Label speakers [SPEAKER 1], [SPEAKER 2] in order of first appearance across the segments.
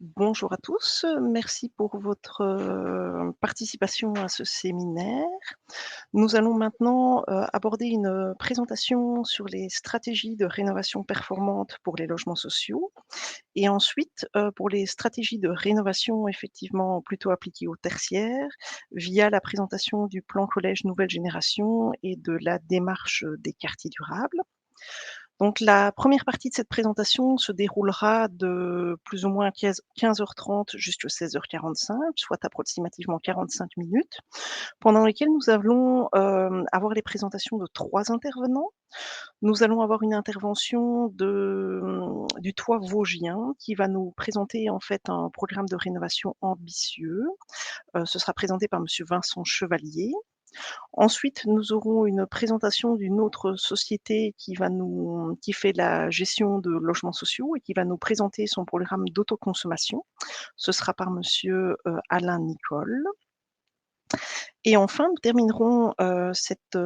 [SPEAKER 1] Bonjour à tous, merci pour votre, participation à ce séminaire. Nous allons maintenant, aborder une, présentation sur les stratégies de rénovation performante pour les logements sociaux et ensuite, pour les stratégies de rénovation effectivement plutôt appliquées au tertiaire, via la présentation du plan collège nouvelle génération et de la démarche, des quartiers durables. Donc la première partie de cette présentation se déroulera de plus ou moins 15h30 jusqu'à 16h45, soit approximativement 45 minutes, pendant lesquelles nous allons, avoir les présentations de 3 intervenants. Nous allons avoir une intervention du Toit vosgien qui va nous présenter en fait un programme de rénovation ambitieux. Ce sera présenté par monsieur Vincent Chevalier. Ensuite, nous aurons une présentation d'une autre société qui fait la gestion de logements sociaux et qui va nous présenter son programme d'autoconsommation. Ce sera par monsieur, Alain Nicole. Et enfin, nous terminerons, cette,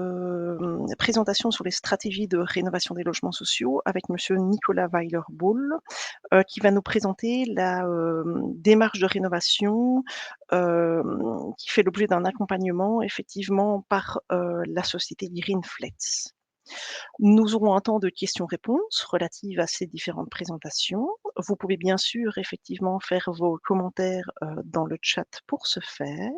[SPEAKER 1] présentation sur les stratégies de rénovation des logements sociaux avec monsieur Nicolas Weiler-Bull, qui va nous présenter la, démarche de rénovation, qui fait l'objet d'un accompagnement effectivement par, la société Greenflex. Nous aurons un temps de questions-réponses relatives à ces différentes présentations. Vous pouvez bien sûr effectivement faire vos commentaires, dans le chat pour ce faire.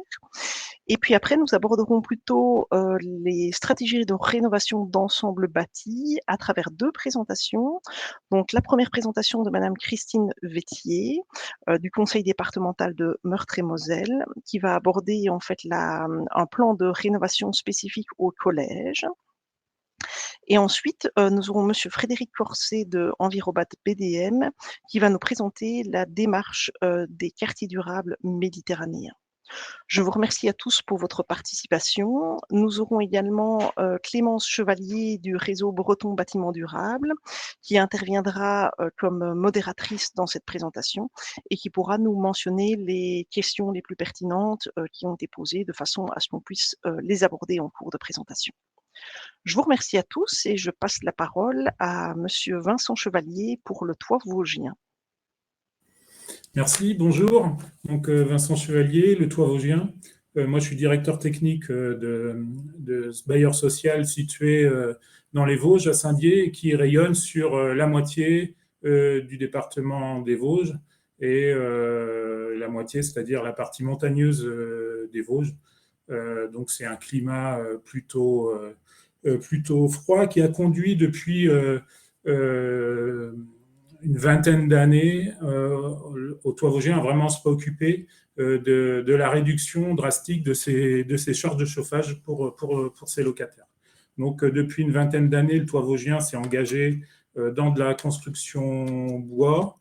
[SPEAKER 1] Et puis après, nous aborderons plutôt, les stratégies de rénovation d'ensemble bâti à travers 2 présentations. Donc la première présentation de madame Christine Vétier, du conseil départemental de Meurthe-et-Moselle, qui va aborder en fait un plan de rénovation spécifique au collège. Et ensuite, nous aurons monsieur Frédéric Corset de Envirobat BDM, qui va nous présenter la démarche, des quartiers durables méditerranéens. Je vous remercie à tous pour votre participation. Nous aurons également, Clémence Chevalier du réseau Breton Bâtiment Durable, qui interviendra, comme modératrice dans cette présentation et qui pourra nous mentionner les questions les plus pertinentes, qui ont été posées de façon à ce qu'on puisse, les aborder en cours de présentation. Je vous remercie à tous et je passe la parole à monsieur Vincent Chevalier pour le Toit vosgien.
[SPEAKER 2] Merci, bonjour. Donc Vincent Chevalier, le Toit vosgien. Moi, je suis directeur technique de ce bailleur social situé dans les Vosges, à Saint-Dié, et qui rayonne sur la moitié du département des Vosges et la moitié, c'est-à-dire la partie montagneuse des Vosges. Donc c'est un climat plutôt froid qui a conduit depuis une vingtaine d'années au Toit vosgien à vraiment se préoccuper de la réduction drastique de ces charges de chauffage pour ses locataires. Donc depuis une vingtaine d'années, le Toit vosgien s'est engagé dans de la construction bois,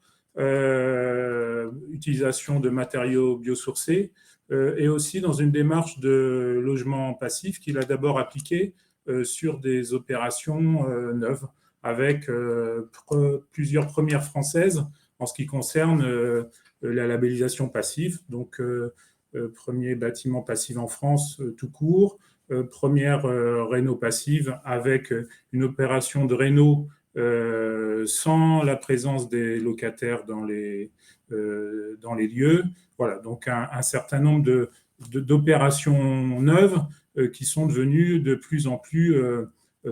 [SPEAKER 2] utilisation de matériaux biosourcés, et aussi dans une démarche de logement passif qu'il a d'abord appliqué sur des opérations neuves, avec plusieurs premières françaises en ce qui concerne la labellisation passive. Donc, premier bâtiment passif en France tout court, première réno passive avec une opération de réno sans la présence des locataires dans les lieux. Voilà, donc un certain nombre d'opérations neuves qui sont devenues de plus en plus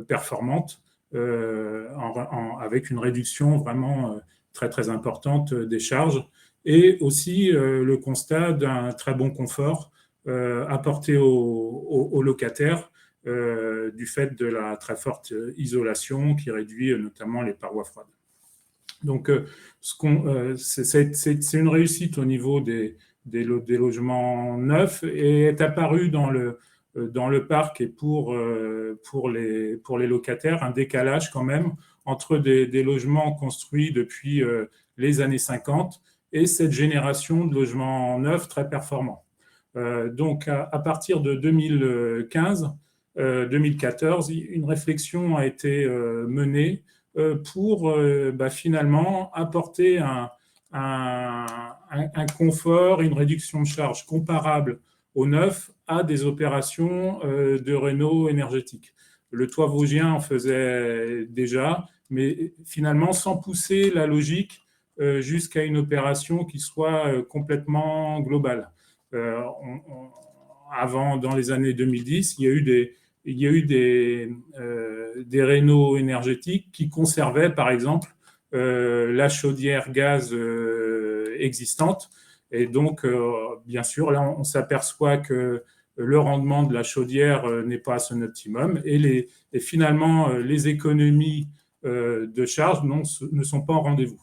[SPEAKER 2] performantes, avec une réduction vraiment très très importante des charges, et aussi le constat d'un très bon confort apporté aux locataires du fait de la très forte isolation qui réduit notamment les parois froides. Donc c'est une réussite au niveau des logements neufs, et est apparu dans le parc et pour les locataires un décalage quand même entre des logements construits depuis les années 50 et cette génération de logements neufs très performants. Donc à partir de 2014, une réflexion a été menée pour finalement apporter un confort, une réduction de charge comparable au neuf à des opérations de réno énergétique. Le Toit vosgien en faisait déjà, mais finalement sans pousser la logique jusqu'à une opération qui soit complètement globale. Avant, dans les années 2010, il y a eu des rénaux énergétiques qui conservaient, par exemple, la chaudière gaz existante. Et donc, bien sûr, là, on s'aperçoit que le rendement de la chaudière n'est pas à son optimum et finalement, les économies de charge ne sont pas en rendez-vous.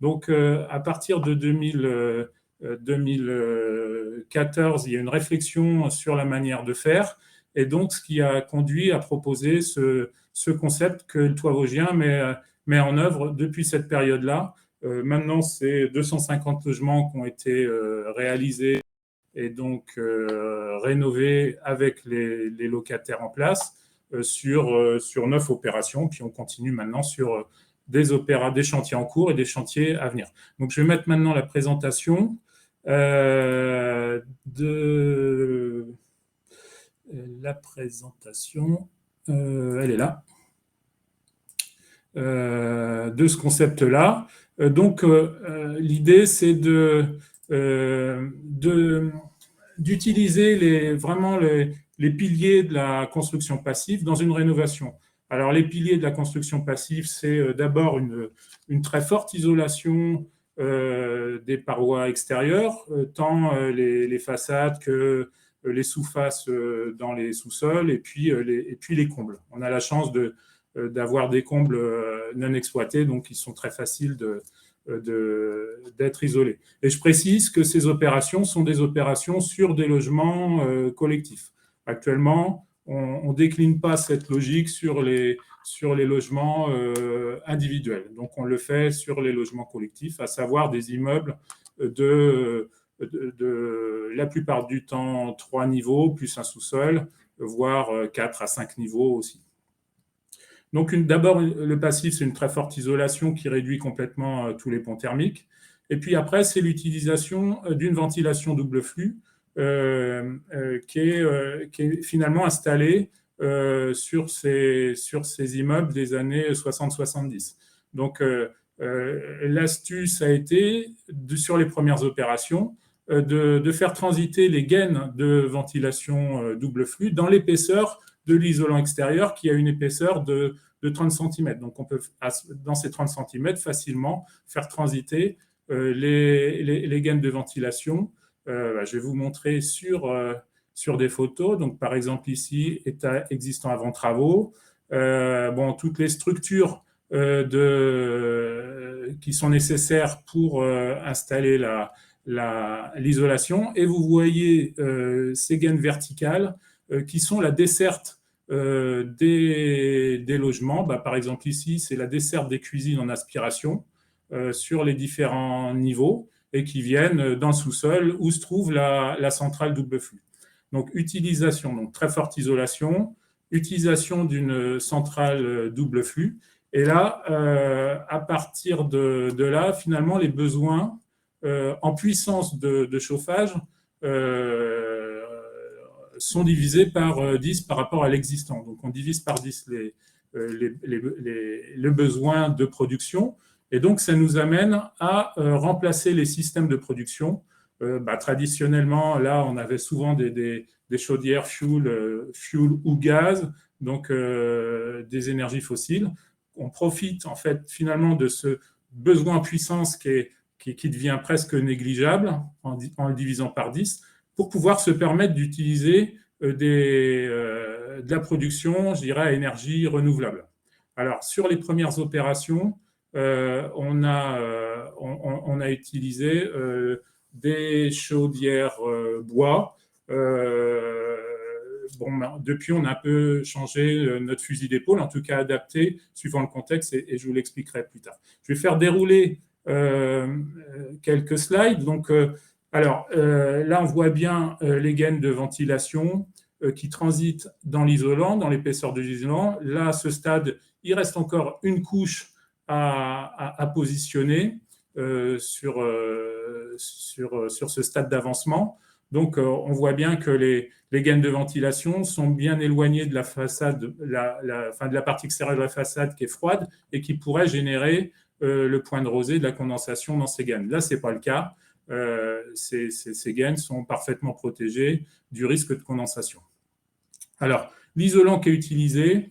[SPEAKER 2] Donc, à partir de 2014, il y a une réflexion sur la manière de faire, et donc ce qui a conduit à proposer ce concept que le Toit Vosgien met en œuvre depuis cette période-là. Maintenant, c'est 250 logements qui ont été réalisés et donc rénovés avec les locataires en place sur 9 opérations. Puis on continue maintenant sur des chantiers en cours et des chantiers à venir. Donc je vais mettre maintenant la présentation de la présentation. Elle est là. De ce concept-là. Donc, l'idée, c'est d'utiliser vraiment les piliers de la construction passive dans une rénovation. Alors, les piliers de la construction passive, c'est d'abord une très forte isolation des parois extérieures, tant les façades que les sous-faces dans les sous-sols et puis les combles. On a la chance d'avoir des combles non exploités, donc ils sont très faciles d'être isolés. Et je précise que ces opérations sont des opérations sur des logements collectifs. Actuellement, on ne décline pas cette logique sur les logements individuels. Donc, on le fait sur les logements collectifs, à savoir des immeubles de la plupart du temps 3 niveaux, plus un sous-sol, voire 4 à 5 niveaux aussi. Donc, d'abord, le passif, c'est une très forte isolation qui réduit complètement tous les ponts thermiques. Et puis après, c'est l'utilisation d'une ventilation double flux qui est finalement installée sur ces immeubles des années 60-70. Donc, l'astuce a été, sur les premières opérations, de faire transiter les gaines de ventilation double flux dans l'épaisseur de l'isolant extérieur qui a une épaisseur de 30 cm. Donc, on peut, dans ces 30 cm, facilement faire transiter les gaines de ventilation. Je vais vous montrer sur des photos. Donc, par exemple, ici, état existant avant travaux. Toutes les structures qui sont nécessaires pour installer l'isolation. Et vous voyez ces gaines verticales qui sont la desserte des logements. Par exemple, ici, c'est la desserte des cuisines en aspiration sur les différents niveaux et qui viennent dans le sous-sol où se trouve la centrale double flux. Donc, utilisation, donc très forte isolation, utilisation d'une centrale double flux. Et là, à partir de là, finalement, les besoins en puissance de chauffage sont divisés par 10 par rapport à l'existant. Donc, on divise par 10 le besoin de production. Et donc, ça nous amène à remplacer les systèmes de production. Traditionnellement, là, on avait souvent des chaudières fuel ou gaz, donc des énergies fossiles. On profite, en fait, finalement, de ce besoin en puissance qui devient presque négligeable en le divisant par 10 pour pouvoir se permettre d'utiliser de la production, je dirais, à énergie renouvelable. Alors, sur les premières opérations, on a utilisé des chaudières bois. Depuis, on a un peu changé notre fusil d'épaule, en tout cas adapté suivant le contexte, et je vous l'expliquerai plus tard. Je vais faire dérouler quelques slides. Donc, là, on voit bien les gaines de ventilation qui transitent dans l'isolant, dans l'épaisseur de l'isolant. Là, à ce stade, il reste encore une couche à positionner sur ce stade d'avancement. Donc, on voit bien que les gaines de ventilation sont bien éloignées de la façade, de la partie extérieure de la façade qui est froide et qui pourrait générer le point de rosée de la condensation dans ces gaines. Là, ce n'est pas le cas. Ces gaines sont parfaitement protégées du risque de condensation. Alors, l'isolant qui est utilisé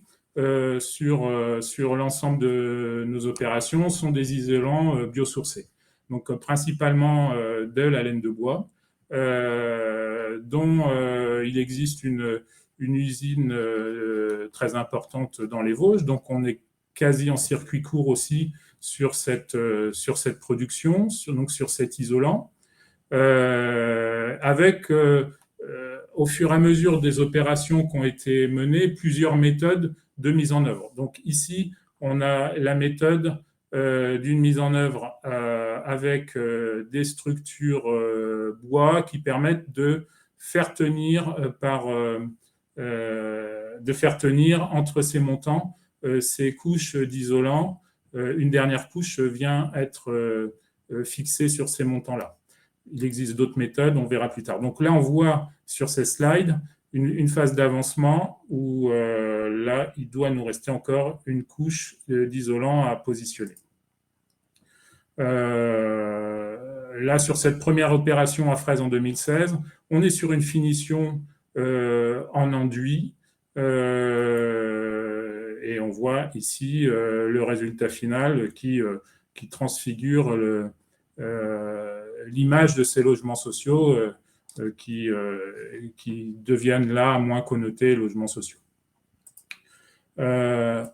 [SPEAKER 2] sur l'ensemble de nos opérations sont des isolants biosourcés. Donc, principalement de la laine de bois, dont il existe une usine très importante dans les Vosges. Donc, on est quasi en circuit court aussi sur cette production, sur cet isolant, avec au fur et à mesure des opérations qui ont été menées, plusieurs méthodes de mise en œuvre. Donc ici, on a la méthode d'une mise en œuvre avec des structures bois qui permettent de faire tenir entre ces montants ces couches d'isolant. Une dernière couche vient être fixée sur ces montants-là. Il existe d'autres méthodes, on verra plus tard. Donc là, on voit sur ces slides une phase d'avancement où là, il doit nous rester encore une couche d'isolant à positionner. Là, sur cette première opération à fraise en 2016, on est sur une finition en enduit. Et on voit ici le résultat final qui transfigure l'image de ces logements sociaux qui deviennent là moins connotés logements sociaux. Alors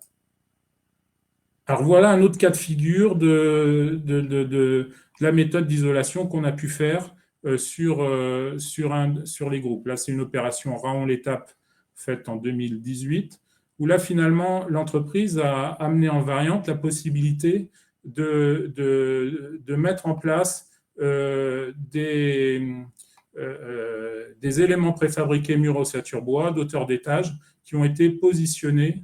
[SPEAKER 2] voilà un autre cas de figure de la méthode d'isolation qu'on a pu faire sur les groupes. Là, c'est une opération Raon-l'Étape faite en 2018, où là, finalement, l'entreprise a amené en variante la possibilité de mettre en place des éléments préfabriqués mur ossature bois d'auteur d'étage qui ont été positionnés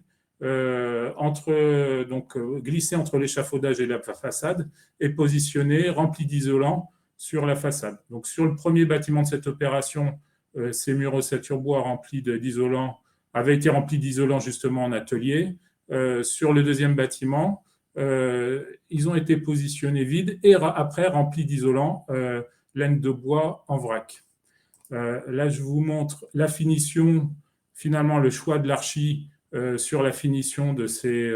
[SPEAKER 2] glissés entre l'échafaudage et la façade et positionnés, remplis d'isolant sur la façade. Donc sur le premier bâtiment de cette opération, ces murs ossature bois remplis d'isolant avaient été remplis d'isolant justement en atelier. Sur le deuxième bâtiment, ils ont été positionnés vides et après remplis d'isolant laine de bois en vrac. Là, je vous montre la finition, finalement le choix de l'archi sur la finition de ces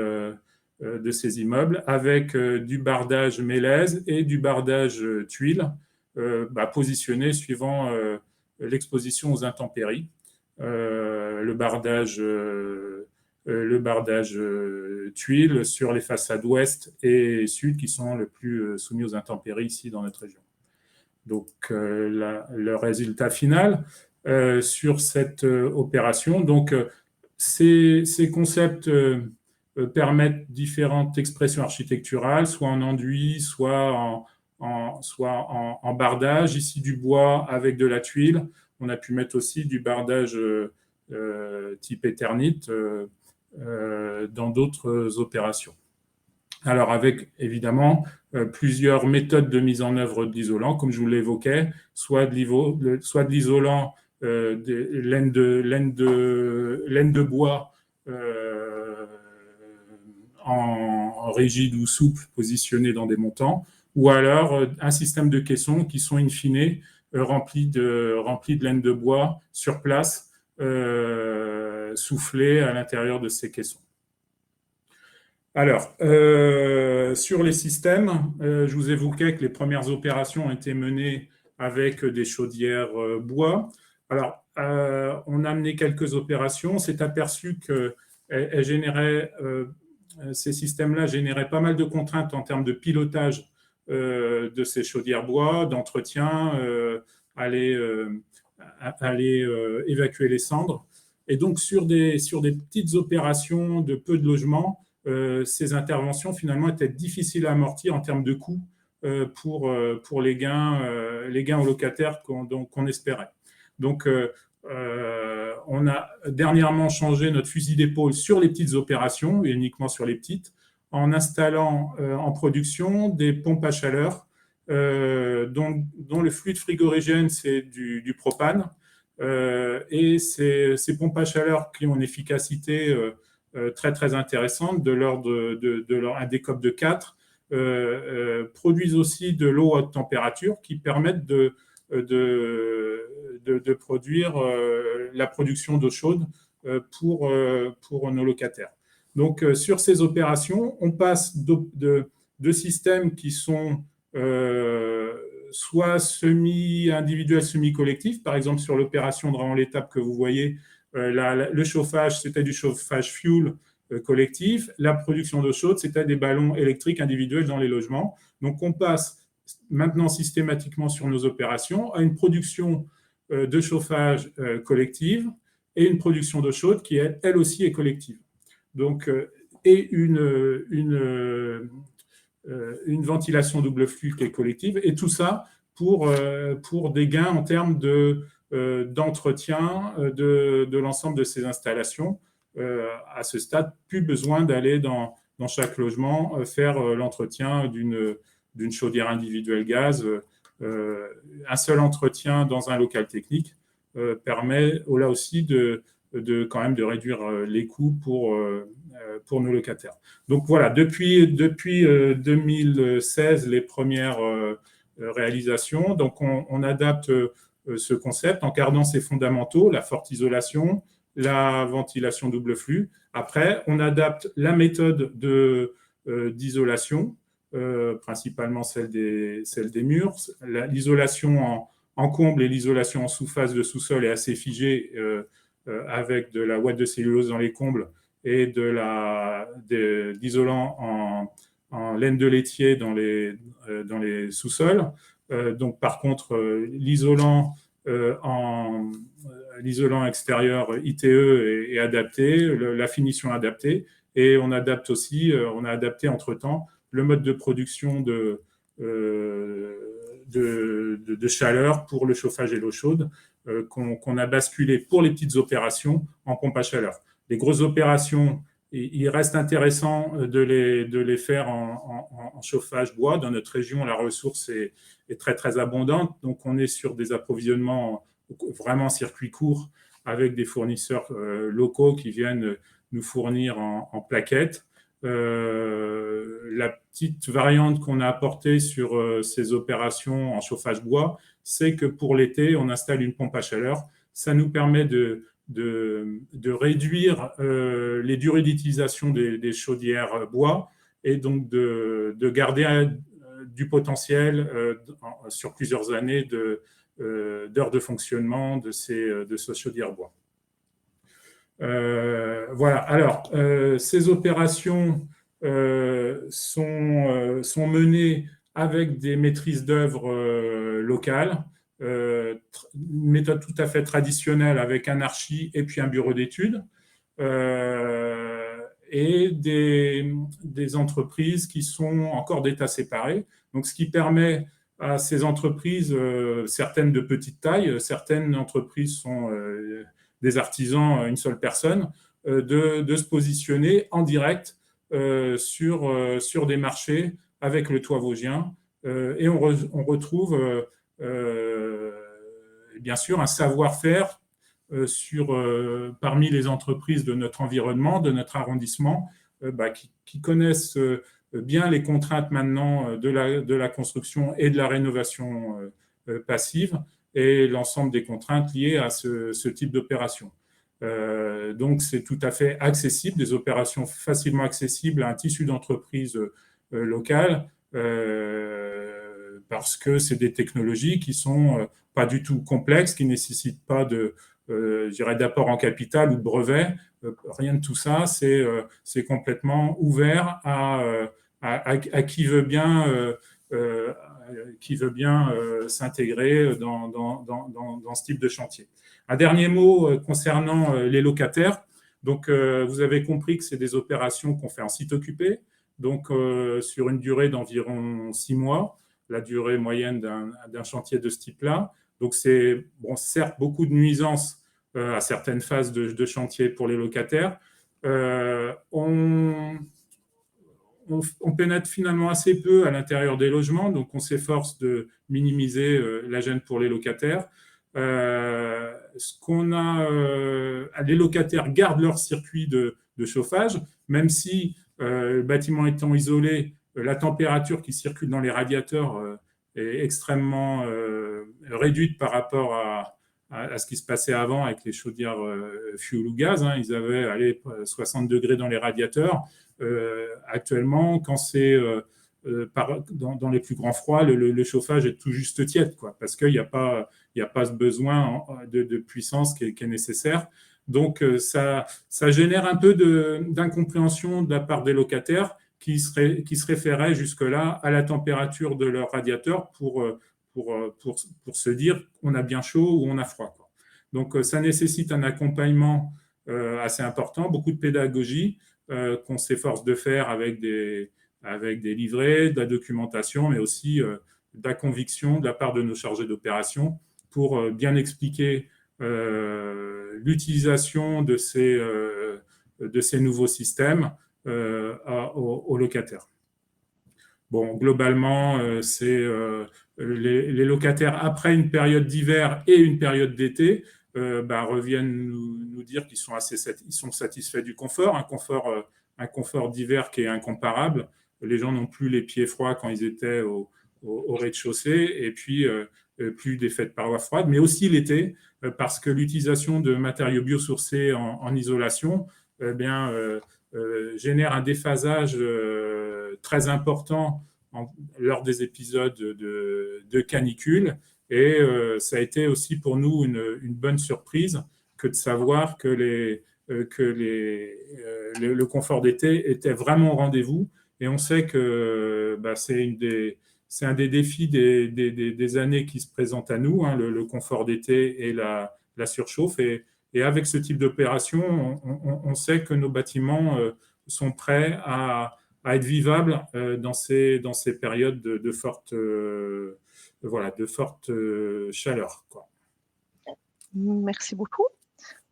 [SPEAKER 2] immeubles avec du bardage mélèze et du bardage tuile positionné suivant l'exposition aux intempéries. Le bardage tuile sur les façades ouest et sud qui sont le plus soumis aux intempéries ici dans notre région. Donc, le résultat final sur cette opération. Donc, ces concepts permettent différentes expressions architecturales, soit en enduit, soit en bardage. Ici, du bois avec de la tuile. On a pu mettre aussi du bardage type éternite dans d'autres opérations. Alors, avec évidemment plusieurs méthodes de mise en œuvre d'isolant, comme je vous l'évoquais, soit de l'isolant laine de bois en rigide ou souple positionné dans des montants, ou alors un système de caissons qui sont in fine remplis de laine de bois sur place, soufflés à l'intérieur de ces caissons. Alors, sur les systèmes, je vous évoquais que les premières opérations ont été menées avec des chaudières bois. Alors, on a mené quelques opérations. On s'est aperçu que ces systèmes-là généraient pas mal de contraintes en termes de pilotage de ces chaudières bois, d'entretien, aller évacuer les cendres. Et donc, sur des petites opérations de peu de logements, ces interventions finalement étaient difficiles à amortir en termes de coûts pour les gains aux locataires qu'on espérait. Donc, on a dernièrement changé notre fusil d'épaule sur les petites opérations, et uniquement sur les petites, en installant en production des pompes à chaleur dont le fluide frigorigène, c'est du propane. Et ces pompes à chaleur qui ont une efficacité très, très intéressante, de l'ordre un décope de 4, produisent aussi de l'eau à haute température qui permettent de produire la production d'eau chaude pour nos locataires. Donc, sur ces opérations, on passe de systèmes qui sont soit semi-individuels, semi-collectifs. Par exemple, sur l'opération dans l'étape que vous voyez, le chauffage, c'était du chauffage fuel collectif. La production d'eau chaude, c'était des ballons électriques individuels dans les logements. Donc, on passe maintenant systématiquement sur nos opérations à une production de chauffage collective et une production d'eau chaude qui, elle aussi, est collective. Donc, et une ventilation double flux qui est collective, et tout ça pour des gains en termes d'entretien de l'ensemble de ces installations. À ce stade, plus besoin d'aller dans chaque logement faire l'entretien d'une chaudière individuelle gaz. Un seul entretien dans un local technique permet là aussi quand même de réduire les coûts pour nos locataires. Donc voilà, depuis 2016, les premières réalisations. Donc on adapte ce concept en gardant ses fondamentaux, la forte isolation, la ventilation double flux. Après, on adapte la méthode d'isolation, principalement celle des murs. L'isolation en comble et l'isolation en sous-face de sous-sol est assez figée avec de la ouate de cellulose dans les combles et de l'isolant en laine de laitier dans les sous-sols. Donc, par contre, l'isolant extérieur ITE est adapté, la finition adaptée, et on adapte aussi, on a adapté entre-temps le mode de production de chaleur pour le chauffage et l'eau chaude qu'on a basculé pour les petites opérations en pompe à chaleur. Les grosses opérations, il reste intéressant de les faire en chauffage bois. Dans notre région, la ressource est très, très abondante. Donc, on est sur des approvisionnements vraiment en circuit court avec des fournisseurs locaux qui viennent nous fournir en plaquettes. La petite variante qu'on a apportée sur ces opérations en chauffage bois, c'est que pour l'été, on installe une pompe à chaleur. Ça nous permet de réduire les durées d'utilisation des chaudières bois et donc de garder du potentiel sur plusieurs années d'heures de fonctionnement de ces chaudières bois. Voilà. Alors, ces opérations sont menées avec des maîtrises d'œuvre locales, une méthode tout à fait traditionnelle avec un archi et puis un bureau d'études, et des entreprises qui sont encore d'état séparé. Donc, ce qui permet à ces entreprises, certaines de petite taille, certaines entreprises sont des artisans, une seule personne, de se positionner en direct sur des marchés avec le toit vosgien. Et on retrouve bien sûr un savoir-faire parmi les entreprises de notre environnement, de notre arrondissement, qui connaissent bien les contraintes maintenant de la construction et de la rénovation passive et l'ensemble des contraintes liées à ce type d'opération. Donc, c'est tout à fait accessible, des opérations facilement accessibles à un tissu d'entreprises locales, parce que c'est des technologies qui sont pas du tout complexes, qui ne nécessitent pas d'apport en capital ou de brevet. Rien de tout ça, c'est complètement ouvert à qui veut bien s'intégrer dans ce type de chantier. Un dernier mot concernant les locataires. Donc, vous avez compris que c'est des opérations qu'on fait en site occupé, donc sur une durée d'environ 6 mois, la durée moyenne d'un chantier de ce type-là. Donc, c'est certes beaucoup de nuisances à certaines phases de chantier pour les locataires. On pénètre finalement assez peu à l'intérieur des logements, donc on s'efforce de minimiser la gêne pour les locataires. Les locataires gardent leur circuit de chauffage, même si le bâtiment étant isolé, la température qui circule dans les radiateurs est extrêmement réduite par rapport à ce qui se passait avant avec les chaudières fuel ou gaz. Hein. Ils avaient 60 degrés dans les radiateurs. Actuellement, quand c'est dans les plus grands froids, le chauffage est tout juste tiède, quoi, parce qu'il n'y a pas ce besoin de puissance qui est nécessaire. Donc, ça génère un peu d'incompréhension de la part des locataires qui se référaient jusque-là à la température de leur radiateur pour se dire on a bien chaud ou on a froid, quoi. Donc, ça nécessite un accompagnement assez important, beaucoup de pédagogie qu'on s'efforce de faire avec des livrets, de la documentation, mais aussi de la conviction de la part de nos chargés d'opération pour bien expliquer l'utilisation de ces nouveaux systèmes aux locataires. Bon, globalement, c'est les locataires, après une période d'hiver et une période d'été, reviennent nous dire qu'ils sont satisfaits du confort, un confort d'hiver qui est incomparable. Les gens n'ont plus les pieds froids quand ils étaient au rez-de-chaussée, et puis plus d'effet de parois froides, mais aussi l'été, parce que l'utilisation de matériaux biosourcés en isolation génère un déphasage très important lors des épisodes de canicule. Et ça a été aussi pour nous une bonne surprise que de savoir que le confort d'été était vraiment au rendez-vous. Et on sait que c'est un des défis des années qui se présentent à nous, hein, le confort d'été et la surchauffe. Et avec ce type d'opération, on sait que nos bâtiments sont prêts à être vivables dans ces périodes de forte chaleur, quoi.
[SPEAKER 1] Merci beaucoup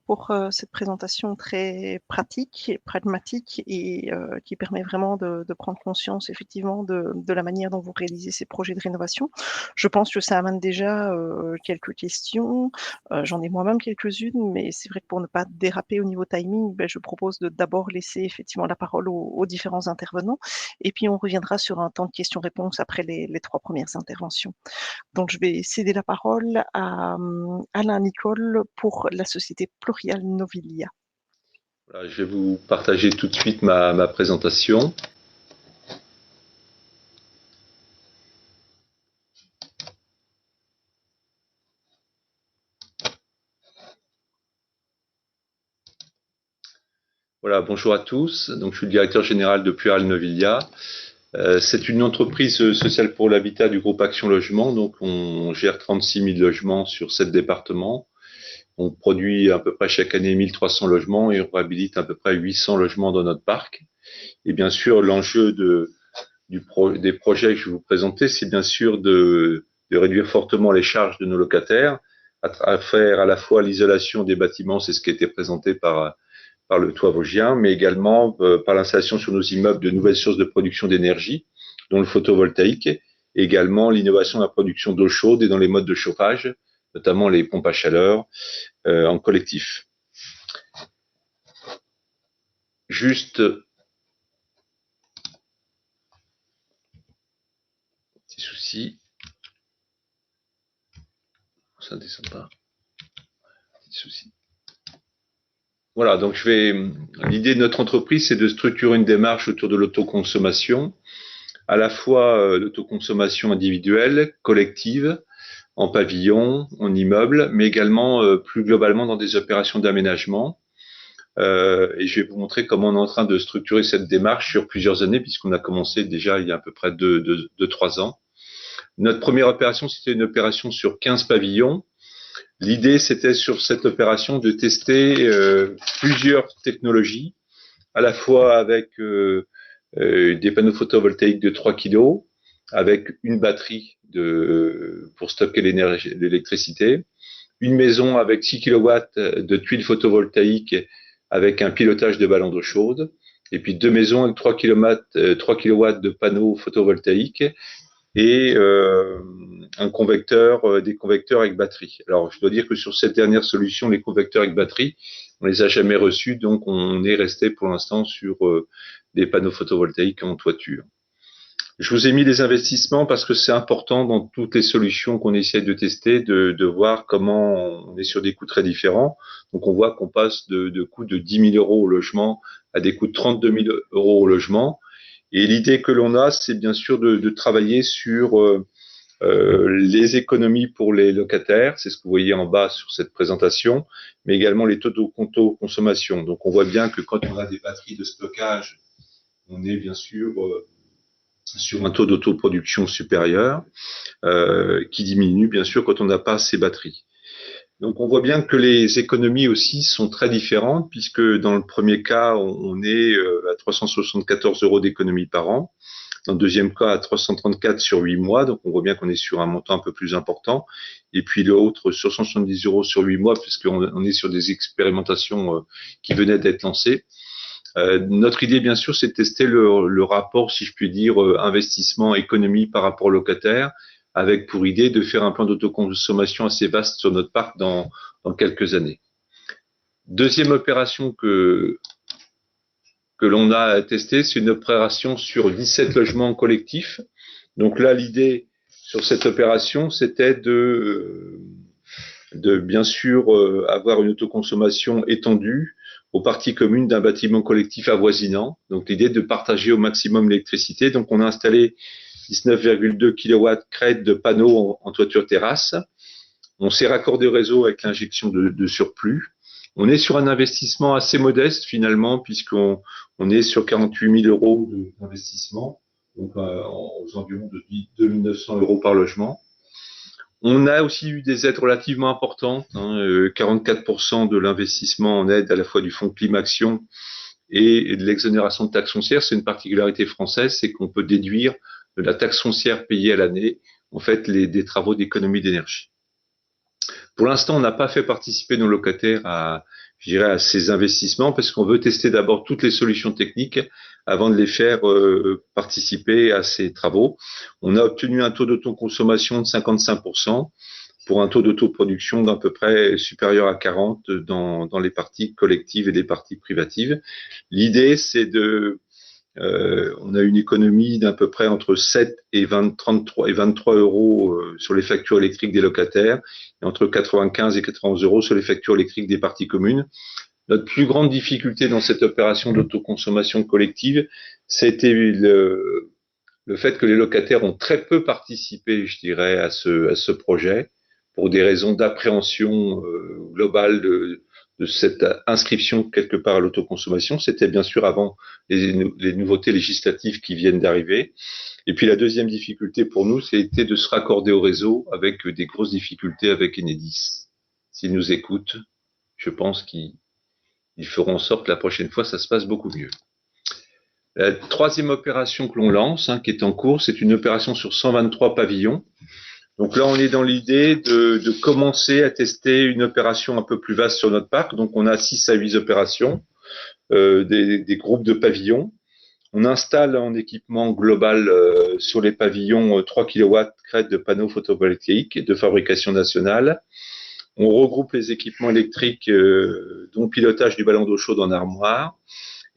[SPEAKER 1] pour cette présentation très pratique et pragmatique et qui permet vraiment de prendre conscience effectivement de la manière dont vous réalisez ces projets de rénovation. Je pense que ça amène déjà quelques questions. J'en ai moi-même quelques-unes, mais c'est vrai que pour ne pas déraper au niveau timing, je propose de d'abord laisser effectivement la parole aux différents intervenants et puis on reviendra sur un temps de questions-réponses après les 3 premières interventions. Donc je vais céder la parole à Alain Nicole pour la société Plurial Novilia.
[SPEAKER 3] Voilà, je vais vous partager tout de suite ma présentation. Voilà, bonjour à tous. Donc, je suis le directeur général de Plurial Novilia. C'est une entreprise sociale pour l'habitat du groupe Action Logement. Donc, on gère 36 000 logements sur 7 départements. On produit à peu près chaque année 1300 logements et on réhabilite à peu près 800 logements dans notre parc. Et bien sûr, l'enjeu des projets que je vais vous présenter, c'est bien sûr de réduire fortement les charges de nos locataires, à faire à la fois l'isolation des bâtiments, c'est ce qui a été présenté par le toit vosgien, mais également par l'installation sur nos immeubles de nouvelles sources de production d'énergie, dont le photovoltaïque, et également l'innovation dans la production d'eau chaude et dans les modes de chauffage, notamment les pompes à chaleur en collectif. Juste petit souci, ça ne descend pas. Petit souci. Voilà, donc l'idée de notre entreprise, c'est de structurer une démarche autour de l'autoconsommation, à la fois l'autoconsommation individuelle, collective, en pavillon, en immeuble, mais également plus globalement dans des opérations d'aménagement. Et je vais vous montrer comment on est en train de structurer cette démarche sur plusieurs années, puisqu'on a commencé déjà il y a à peu près 2-3 ans. Notre première opération, c'était une opération sur 15 pavillons. L'idée, c'était sur cette opération de tester plusieurs technologies, à la fois avec des panneaux photovoltaïques de 3 kg, avec une batterie pour stocker l'électricité, une maison avec 6 kW de tuiles photovoltaïques avec un pilotage de ballons d'eau chaude, et puis 2 maisons avec 3 kW de panneaux photovoltaïques et des convecteurs avec batterie. Alors, je dois dire que sur cette dernière solution, les convecteurs avec batterie, on les a jamais reçus, donc on est resté pour l'instant sur des panneaux photovoltaïques en toiture. Je vous ai mis les investissements parce que c'est important dans toutes les solutions qu'on essaie de tester, de voir comment on est sur des coûts très différents. Donc on voit qu'on passe de coûts de 10 000 euros au logement à des coûts de 32 000 euros au logement. Et l'idée que l'on a, c'est bien sûr de travailler sur les économies pour les locataires, c'est ce que vous voyez en bas sur cette présentation, mais également les taux de consommation. Donc on voit bien que quand on a des batteries de stockage, on est bien sûr sur un taux d'autoproduction supérieur qui diminue bien sûr quand on n'a pas ces batteries. Donc on voit bien que les économies aussi sont très différentes puisque dans le premier cas, on est à 374 euros d'économie par an. Dans le deuxième cas, à 334 sur 8 mois. Donc on voit bien qu'on est sur un montant un peu plus important. Et puis l'autre sur 170 euros sur 8 mois puisqu'on est sur des expérimentations qui venaient d'être lancées. Notre idée, bien sûr, c'est de tester le rapport, si je puis dire, investissement-économie par rapport au locataire, avec pour idée de faire un plan d'autoconsommation assez vaste sur notre parc dans quelques années. Deuxième opération que l'on a testé, c'est une opération sur 17 logements collectifs. Donc là, l'idée sur cette opération, c'était de bien sûr avoir une autoconsommation étendue aux parties communes d'un bâtiment collectif avoisinant. Donc l'idée de partager au maximum l'électricité. Donc on a installé 19,2 kW crête de panneaux en toiture terrasse. On s'est raccordé au réseau avec l'injection de surplus. On est sur un investissement assez modeste finalement, puisqu'on est sur 48 000 euros d'investissement, donc aux environs de 2 900 euros par logement. On a aussi eu des aides relativement importantes, 44% de l'investissement en aide à la fois du fonds Climaction et de l'exonération de taxes foncières. C'est une particularité française, c'est qu'on peut déduire de la taxe foncière payée à l'année, en fait, des travaux d'économie d'énergie. Pour l'instant, on n'a pas fait participer nos locataires à ces investissements parce qu'on veut tester d'abord toutes les solutions techniques avant de les faire participer à ces travaux. On a obtenu un taux d'autoconsommation de 55% pour un taux d'autoproduction d'à peu près supérieur à 40 dans les parties collectives et les parties privatives. L'idée, c'est on a une économie d'à peu près entre 7 et 23 euros sur les factures électriques des locataires et entre 95 et 91 euros sur les factures électriques des parties communes. Notre plus grande difficulté dans cette opération d'autoconsommation collective, c'était le fait que les locataires ont très peu participé, je dirais, à ce projet pour des raisons d'appréhension globale de cette inscription quelque part à l'autoconsommation. C'était bien sûr avant les nouveautés législatives qui viennent d'arriver. Et puis la deuxième difficulté pour nous, c'était de se raccorder au réseau avec des grosses difficultés avec Enedis. S'ils nous écoutent, je pense qu'ils feront en sorte que la prochaine fois, ça se passe beaucoup mieux. La troisième opération que l'on lance, qui est en cours, c'est une opération sur 123 pavillons. Donc là, on est dans l'idée de commencer à tester une opération un peu plus vaste sur notre parc. Donc on a 6 à 8 opérations, des groupes de pavillons. On installe en équipement global sur les pavillons 3 kW crête de panneaux photovoltaïques de fabrication nationale. On regroupe les équipements électriques, dont pilotage du ballon d'eau chaude en armoire.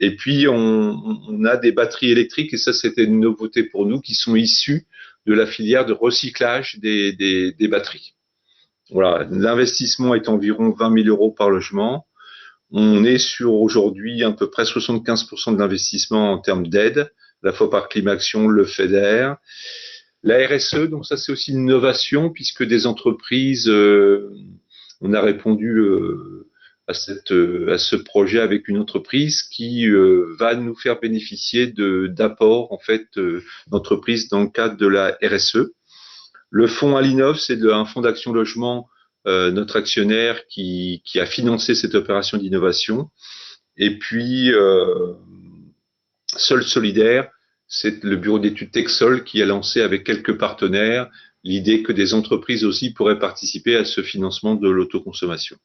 [SPEAKER 3] Et puis, on a des batteries électriques, et ça, c'était une nouveauté pour nous, qui sont issues de la filière de recyclage des batteries. Voilà, l'investissement est environ 20 000 euros par logement. On est sur aujourd'hui à peu près 75% de l'investissement en termes d'aide, à la fois par Climaction, le FEDER, la RSE. Donc ça, c'est aussi une innovation puisque des entreprises, on a répondu à ce projet avec une entreprise qui va nous faire bénéficier d'apports en fait d'entreprises dans le cadre de la RSE. Le fonds Alinov, c'est un fonds d'action logement, notre actionnaire qui a financé cette opération d'innovation. Et puis Sol Solidaire, c'est le bureau d'études Texol qui a lancé avec quelques partenaires l'idée que des entreprises aussi pourraient participer à ce financement de l'autoconsommation.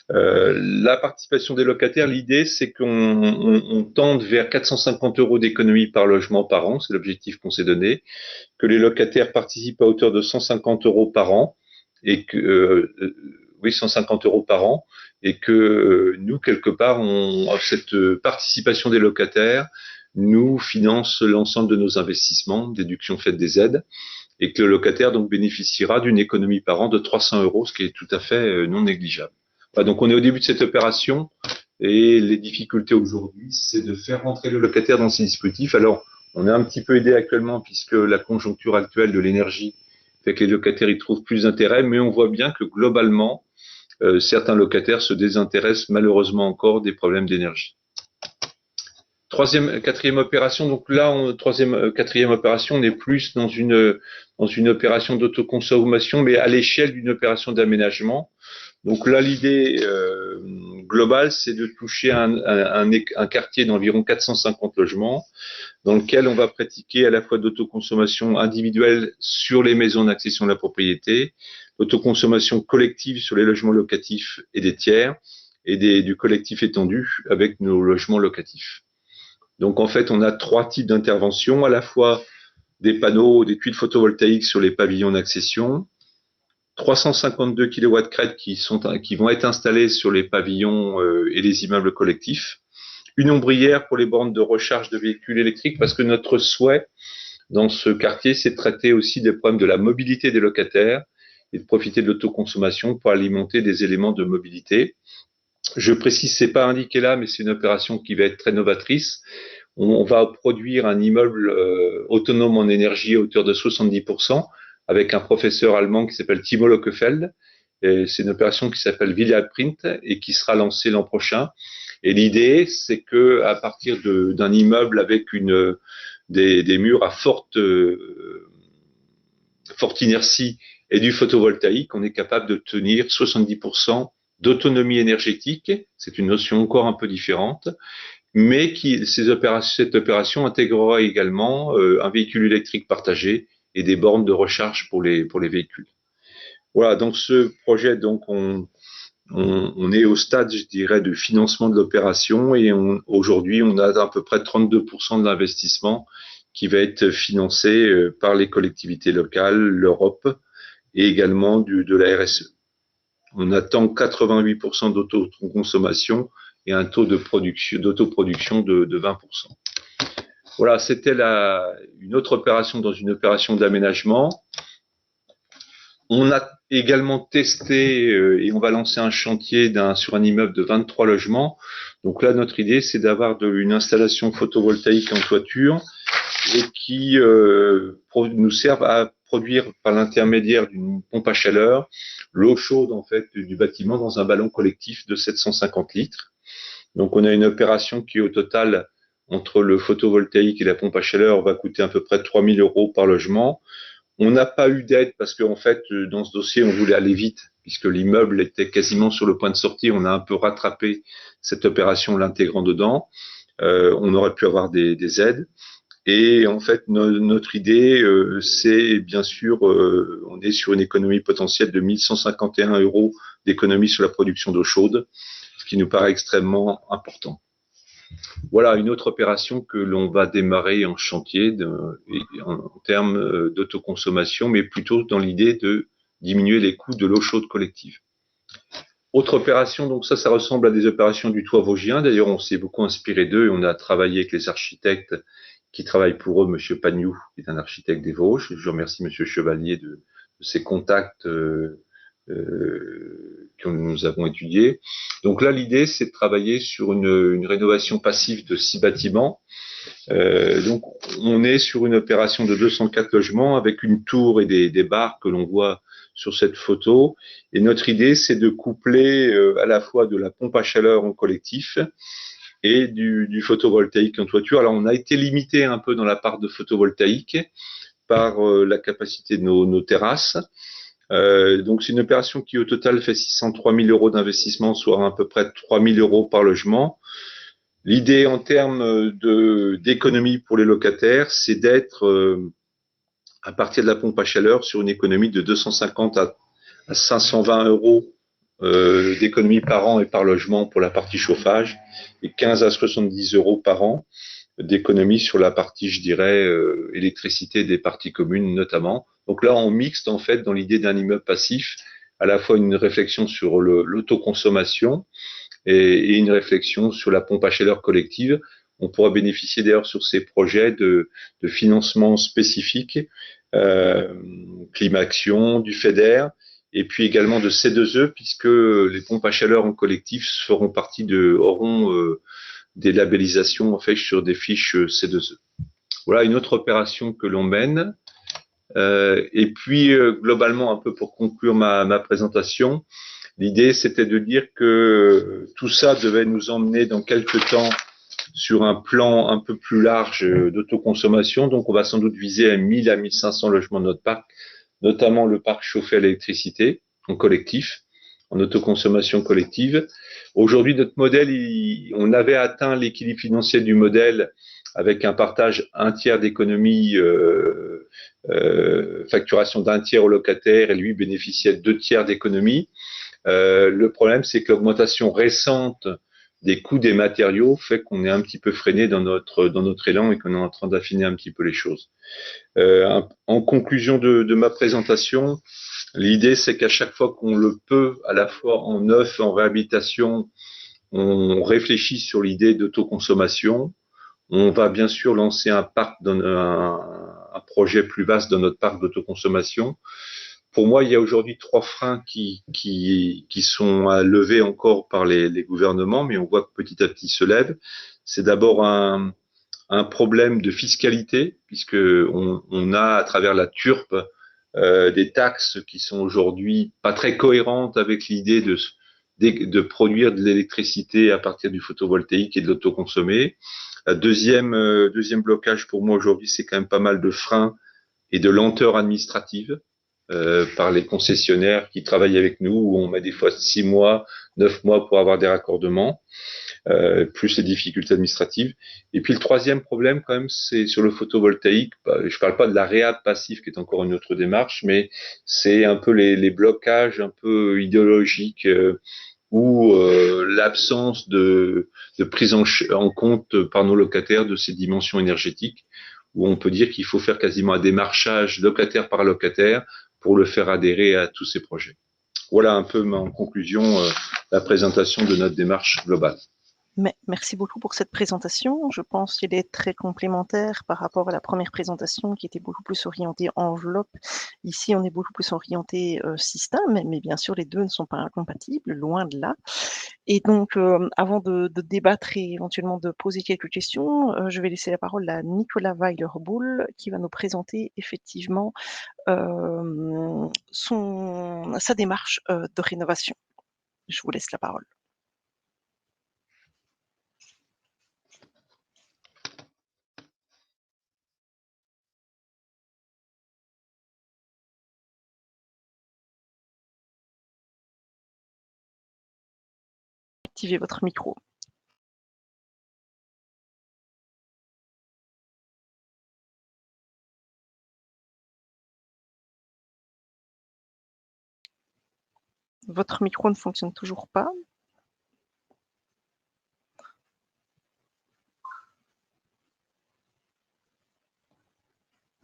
[SPEAKER 3] La participation des locataires, l'idée, c'est qu'on tende vers 450 euros d'économie par logement par an, c'est l'objectif qu'on s'est donné, que les locataires participent à hauteur de 150 euros par an, et que 150 euros par an, et que nous, quelque part, cette participation des locataires nous finance l'ensemble de nos investissements, déduction faite des aides, et que le locataire donc bénéficiera d'une économie par an de 300 euros, ce qui est tout à fait non négligeable. Voilà, donc on est au début de cette opération, et les difficultés aujourd'hui, c'est de faire rentrer le locataire dans ces dispositifs. Alors, on est un petit peu aidé actuellement puisque la conjoncture actuelle de l'énergie fait que les locataires y trouvent plus d'intérêt, mais on voit bien que globalement, certains locataires se désintéressent malheureusement encore des problèmes d'énergie. Quatrième opération, donc là, quatrième opération, on est plus dans une opération d'autoconsommation, mais à l'échelle d'une opération d'aménagement. Donc là, l'idée globale, c'est de toucher un quartier d'environ 450 logements, dans lequel on va pratiquer à la fois d'autoconsommation individuelle sur les maisons d'accession à la propriété, l'autoconsommation collective sur les logements locatifs et des tiers, et du collectif étendu avec nos logements locatifs. Donc en fait, on a 3 types d'interventions, à la fois des panneaux, des tuiles photovoltaïques sur les pavillons d'accession, 352 kW crête qui vont être installés sur les pavillons et les immeubles collectifs, une ombrière pour les bornes de recharge de véhicules électriques, parce que notre souhait dans ce quartier, c'est de traiter aussi des problèmes de la mobilité des locataires et de profiter de l'autoconsommation pour alimenter des éléments de mobilité. Je précise, c'est pas indiqué là, mais c'est une opération qui va être très novatrice. On va produire un immeuble autonome en énergie à hauteur de 70%, avec un professeur allemand qui s'appelle Timo Lockefeld. C'est une opération qui s'appelle Villaprint et qui sera lancée l'an prochain. Et l'idée, c'est que à partir d'un immeuble avec des murs à forte inertie et du photovoltaïque, on est capable de tenir 70% d'autonomie énergétique. C'est une notion encore un peu différente, mais cette opération intégrera également un véhicule électrique partagé et des bornes de recharge pour les véhicules. Voilà, donc ce projet, donc on est au stade, je dirais, de financement de l'opération, et aujourd'hui, on a à peu près 32% de l'investissement qui va être financé par les collectivités locales, l'Europe et également de la RSE. On attend 88% d'autoconsommation et un taux d'autoproduction de 20%. Voilà, c'était une autre opération dans une opération d'aménagement. On a également testé et on va lancer un chantier sur un immeuble de 23 logements. Donc là, notre idée, c'est d'avoir une installation photovoltaïque en toiture et qui nous serve à produire par l'intermédiaire d'une pompe à chaleur l'eau chaude en fait du bâtiment dans un ballon collectif de 750 litres. Donc on a une opération qui au total, entre le photovoltaïque et la pompe à chaleur, va coûter à peu près 3 000 euros par logement. On n'a pas eu d'aide parce qu'en fait, dans ce dossier, on voulait aller vite puisque l'immeuble était quasiment sur le point de sortie. On a un peu rattrapé cette opération, l'intégrant dedans. On aurait pu avoir des aides. Et en fait, notre idée, c'est bien sûr, on est sur une économie potentielle de 1 151 euros d'économie sur la production d'eau chaude, ce qui nous paraît extrêmement important. Voilà une autre opération que l'on va démarrer en chantier en termes d'autoconsommation, mais plutôt dans l'idée de diminuer les coûts de l'eau chaude collective. Autre opération, donc ça ressemble à des opérations du toit vosgien. D'ailleurs, on s'est beaucoup inspiré d'eux et on a travaillé avec les architectes qui travaillent pour eux, Monsieur Pagnou, qui est un architecte des Vosges. Je remercie Monsieur Chevalier de ses contacts que nous avons étudiés. Donc là, l'idée, c'est de travailler sur une rénovation passive de 6 bâtiments. Donc, on est sur une opération de 204 logements avec une tour et des bars que l'on voit sur cette photo. Et notre idée, c'est de coupler à la fois de la pompe à chaleur en collectif et du photovoltaïque en toiture. Alors, on a été limité un peu dans la part de photovoltaïque par la capacité de nos terrasses. Donc, c'est une opération qui, au total, fait 603 000 euros d'investissement, soit à peu près 3 000 euros par logement. L'idée en termes d'économie pour les locataires, c'est d'être, à partir de la pompe à chaleur, sur une économie de 250 à 520 euros d'économie par an et par logement pour la partie chauffage, et 15 à 70 euros par an d'économie sur la partie, je dirais, électricité des parties communes notamment. Donc là, on mixte en fait dans l'idée d'un immeuble passif à la fois une réflexion sur l'autoconsommation et une réflexion sur la pompe à chaleur collective. On pourra bénéficier d'ailleurs sur ces projets de financement spécifiques, Climaction, du FEDER, et puis également de C2E, puisque les pompes à chaleur en collectif auront des labellisations en fait sur des fiches C2E. Voilà une autre opération que l'on mène. Et puis globalement, un peu pour conclure ma présentation, l'idée c'était de dire que tout ça devait nous emmener dans quelques temps sur un plan un peu plus large d'autoconsommation. Donc on va sans doute viser à 1000 à 1500 logements de notre parc, notamment le parc chauffé à l'électricité en collectif, en autoconsommation collective. Aujourd'hui, notre modèle, on avait atteint l'équilibre financier du modèle avec un partage un tiers d'économie, facturation d'un tiers au locataire, et lui bénéficiait de 2 tiers d'économie. Le problème, c'est que l'augmentation récente des coûts des matériaux fait qu'on est un petit peu freiné dans notre élan et qu'on est en train d'affiner un petit peu les choses. En conclusion de ma présentation, l'idée, c'est qu'à chaque fois qu'on le peut, à la fois en neuf, en réhabilitation, on réfléchit sur l'idée d'autoconsommation. On va bien sûr lancer un projet plus vaste dans notre parc d'autoconsommation. Pour moi, il y a aujourd'hui 3 freins qui sont à lever encore par les gouvernements, mais on voit que petit à petit se lèvent. C'est d'abord un problème de fiscalité, puisque on a à travers la TURP des taxes qui sont aujourd'hui pas très cohérentes avec l'idée de produire de l'électricité à partir du photovoltaïque et de l'autoconsommer. Deuxième blocage pour moi aujourd'hui, c'est quand même pas mal de freins et de lenteurs administratives par les concessionnaires qui travaillent avec nous, où on met des fois 6 mois, 9 mois pour avoir des raccordements, plus les difficultés administratives. Et puis le troisième problème quand même, c'est sur le photovoltaïque. Je parle pas de la réhab passive qui est encore une autre démarche, mais c'est un peu les blocages un peu idéologiques ou l'absence de prise en compte par nos locataires de ces dimensions énergétiques, où on peut dire qu'il faut faire quasiment un démarchage locataire par locataire pour le faire adhérer à tous ces projets. Voilà un peu en conclusion la présentation de notre démarche globale.
[SPEAKER 1] Merci beaucoup pour cette présentation. Je pense qu'elle est très complémentaire par rapport à la première présentation qui était beaucoup plus orientée enveloppe. Ici, on est beaucoup plus orienté système, mais bien sûr, les deux ne sont pas incompatibles, loin de là. Et donc, avant de débattre et éventuellement de poser quelques questions, je vais laisser la parole à Nicolas Weiler-Bull qui va nous présenter effectivement sa démarche de rénovation. Je vous laisse la parole. Activez votre micro. Votre micro ne fonctionne toujours pas.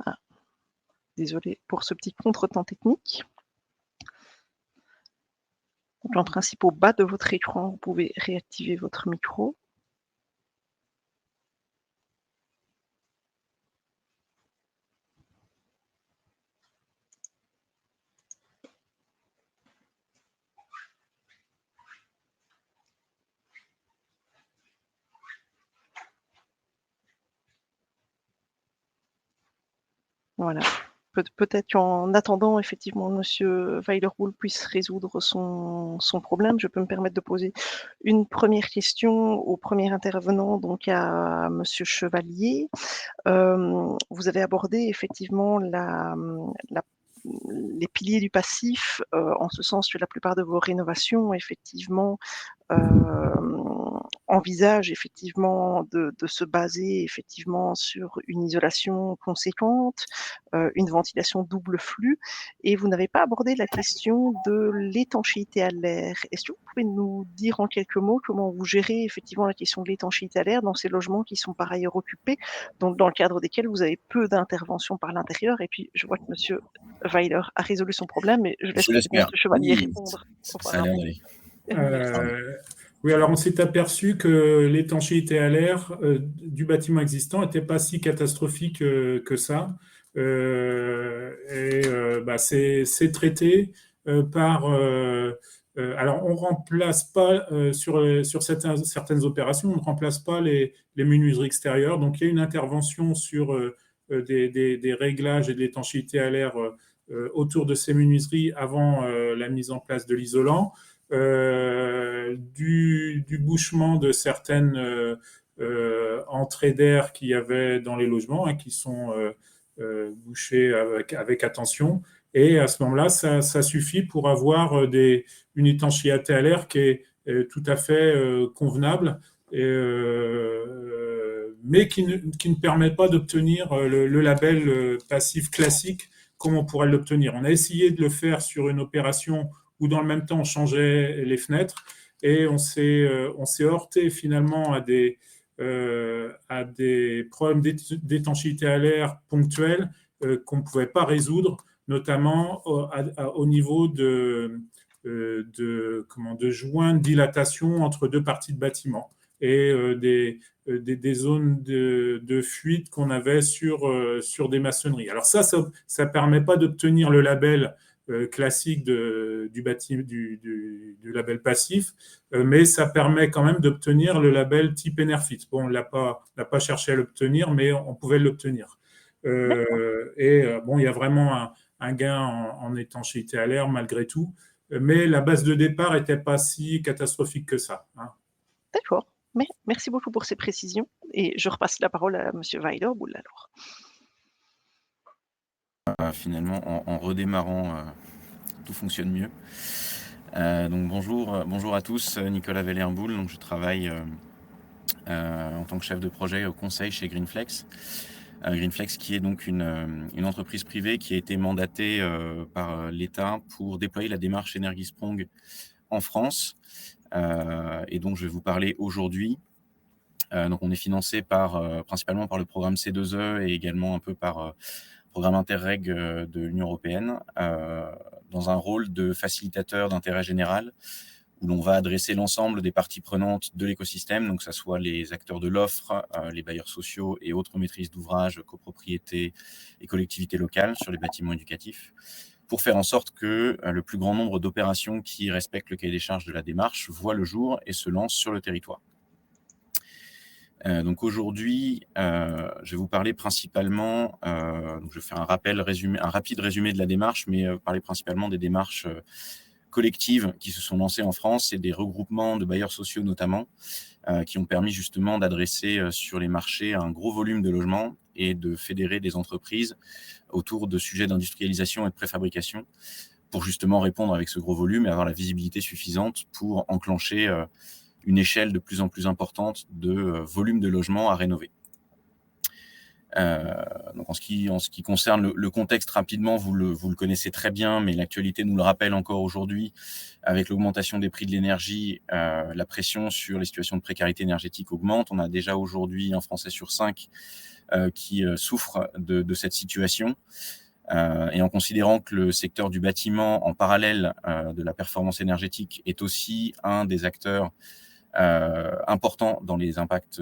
[SPEAKER 1] Ah. Désolé pour ce petit contretemps technique. Donc, en principe, au bas de votre écran, vous pouvez réactiver votre micro. Voilà. Peut-être qu'en attendant, effectivement, Monsieur Weiler-Bull puisse résoudre son problème, je peux me permettre de poser une première question au premier intervenant, donc à Monsieur Chevalier. Vous avez abordé effectivement les piliers du passif, en ce sens que la plupart de vos rénovations, effectivement, envisagent effectivement de se baser effectivement sur une isolation conséquente, une ventilation double flux, et vous n'avez pas abordé la question de l'étanchéité à l'air. Est-ce que vous pouvez nous dire en quelques mots comment vous gérez effectivement la question de l'étanchéité à l'air dans ces logements qui sont par ailleurs occupés, donc dans le cadre desquels vous avez peu d'intervention par l'intérieur? Et puis je vois que Monsieur Weiler a résolu son problème, mais je laisse M. Chevalier répondre.
[SPEAKER 4] Ça a l'air d'aller.
[SPEAKER 2] Oui, alors on s'est aperçu que l'étanchéité à l'air du bâtiment existant n'était pas si catastrophique que ça. C'est traité par. Alors, on ne remplace pas sur certaines opérations, on ne remplace pas les menuiseries extérieures. Donc, il y a une intervention sur des réglages et de l'étanchéité à l'air autour de ces menuiseries avant la mise en place de l'isolant. Du bouchement de certaines entrées d'air qu'il y avait dans les logements, hein, qui sont bouchées avec attention. Et à ce moment-là, ça suffit pour avoir une étanchéité à l'air qui est tout à fait convenable, mais qui ne permet pas d'obtenir le label passif classique comme on pourrait l'obtenir. On a essayé de le faire sur une opération où dans le même temps on changeait les fenêtres et on s'est heurté finalement à des problèmes d'étanchéité à l'air ponctuels qu'on ne pouvait pas résoudre, notamment au niveau de joints de dilatation entre deux parties de bâtiment et des zones de fuite qu'on avait sur des maçonneries. Alors ça ne permet pas d'obtenir le label classique du label passif, mais ça permet quand même d'obtenir le label type Enerfit. Bon, on n'a pas cherché à l'obtenir, mais on pouvait l'obtenir. Bon, il y a vraiment un gain en étanchéité à l'air malgré tout, mais la base de départ n'était pas si catastrophique que ça. Hein.
[SPEAKER 1] D'accord. Mais merci beaucoup pour ces précisions et je repasse la parole à M. Weiler-Bull alors.
[SPEAKER 4] Finalement, en redémarrant, tout fonctionne mieux. Donc bonjour à tous, Nicolas Weiler-Bull. Donc je travaille en tant que chef de projet au conseil chez Greenflex. Greenflex qui est donc une entreprise privée qui a été mandatée par l'État pour déployer la démarche Energiesprong en France. Et donc je vais vous parler aujourd'hui. Donc on est financé principalement par le programme C2E et également un peu par programme Interreg de l'Union européenne, dans un rôle de facilitateur d'intérêt général, où l'on va adresser l'ensemble des parties prenantes de l'écosystème, donc que ce soit les acteurs de l'offre, les bailleurs sociaux et autres maîtrises d'ouvrage, copropriétés et collectivités locales sur les bâtiments éducatifs, pour faire en sorte que le plus grand nombre d'opérations qui respectent le cahier des charges de la démarche voient le jour et se lancent sur le territoire. Donc aujourd'hui, je vais vous parler principalement, donc je vais faire un rapide résumé de la démarche, mais parler principalement des démarches collectives qui se sont lancées en France et des regroupements de bailleurs sociaux notamment, qui ont permis justement d'adresser sur les marchés un gros volume de logements et de fédérer des entreprises autour de sujets d'industrialisation et de préfabrication pour justement répondre avec ce gros volume et avoir la visibilité suffisante pour enclencher une échelle de plus en plus importante de volume de logements à rénover. Donc en ce qui concerne le contexte rapidement, vous le connaissez très bien, mais l'actualité nous le rappelle encore aujourd'hui avec l'augmentation des prix de l'énergie, la pression sur les situations de précarité énergétique augmente. On a déjà aujourd'hui un Français sur 5 qui souffre de cette situation. Et en considérant que le secteur du bâtiment, en parallèle de la performance énergétique, est aussi un des acteurs important dans les impacts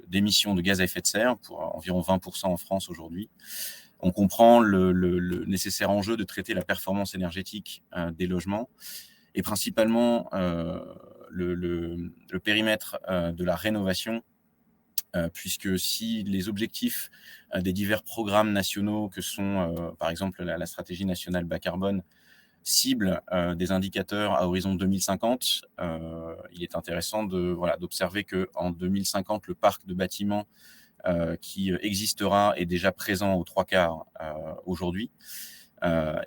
[SPEAKER 4] d'émissions de gaz à effet de serre, pour environ 20% en France aujourd'hui. On comprend le nécessaire enjeu de traiter la performance énergétique des logements et principalement le périmètre de la rénovation, puisque si les objectifs des divers programmes nationaux que sont par exemple la stratégie nationale bas carbone cible des indicateurs à horizon 2050, il est intéressant d'observer qu'en 2050, le parc de bâtiments qui existera est déjà présent aux 3/4 aujourd'hui.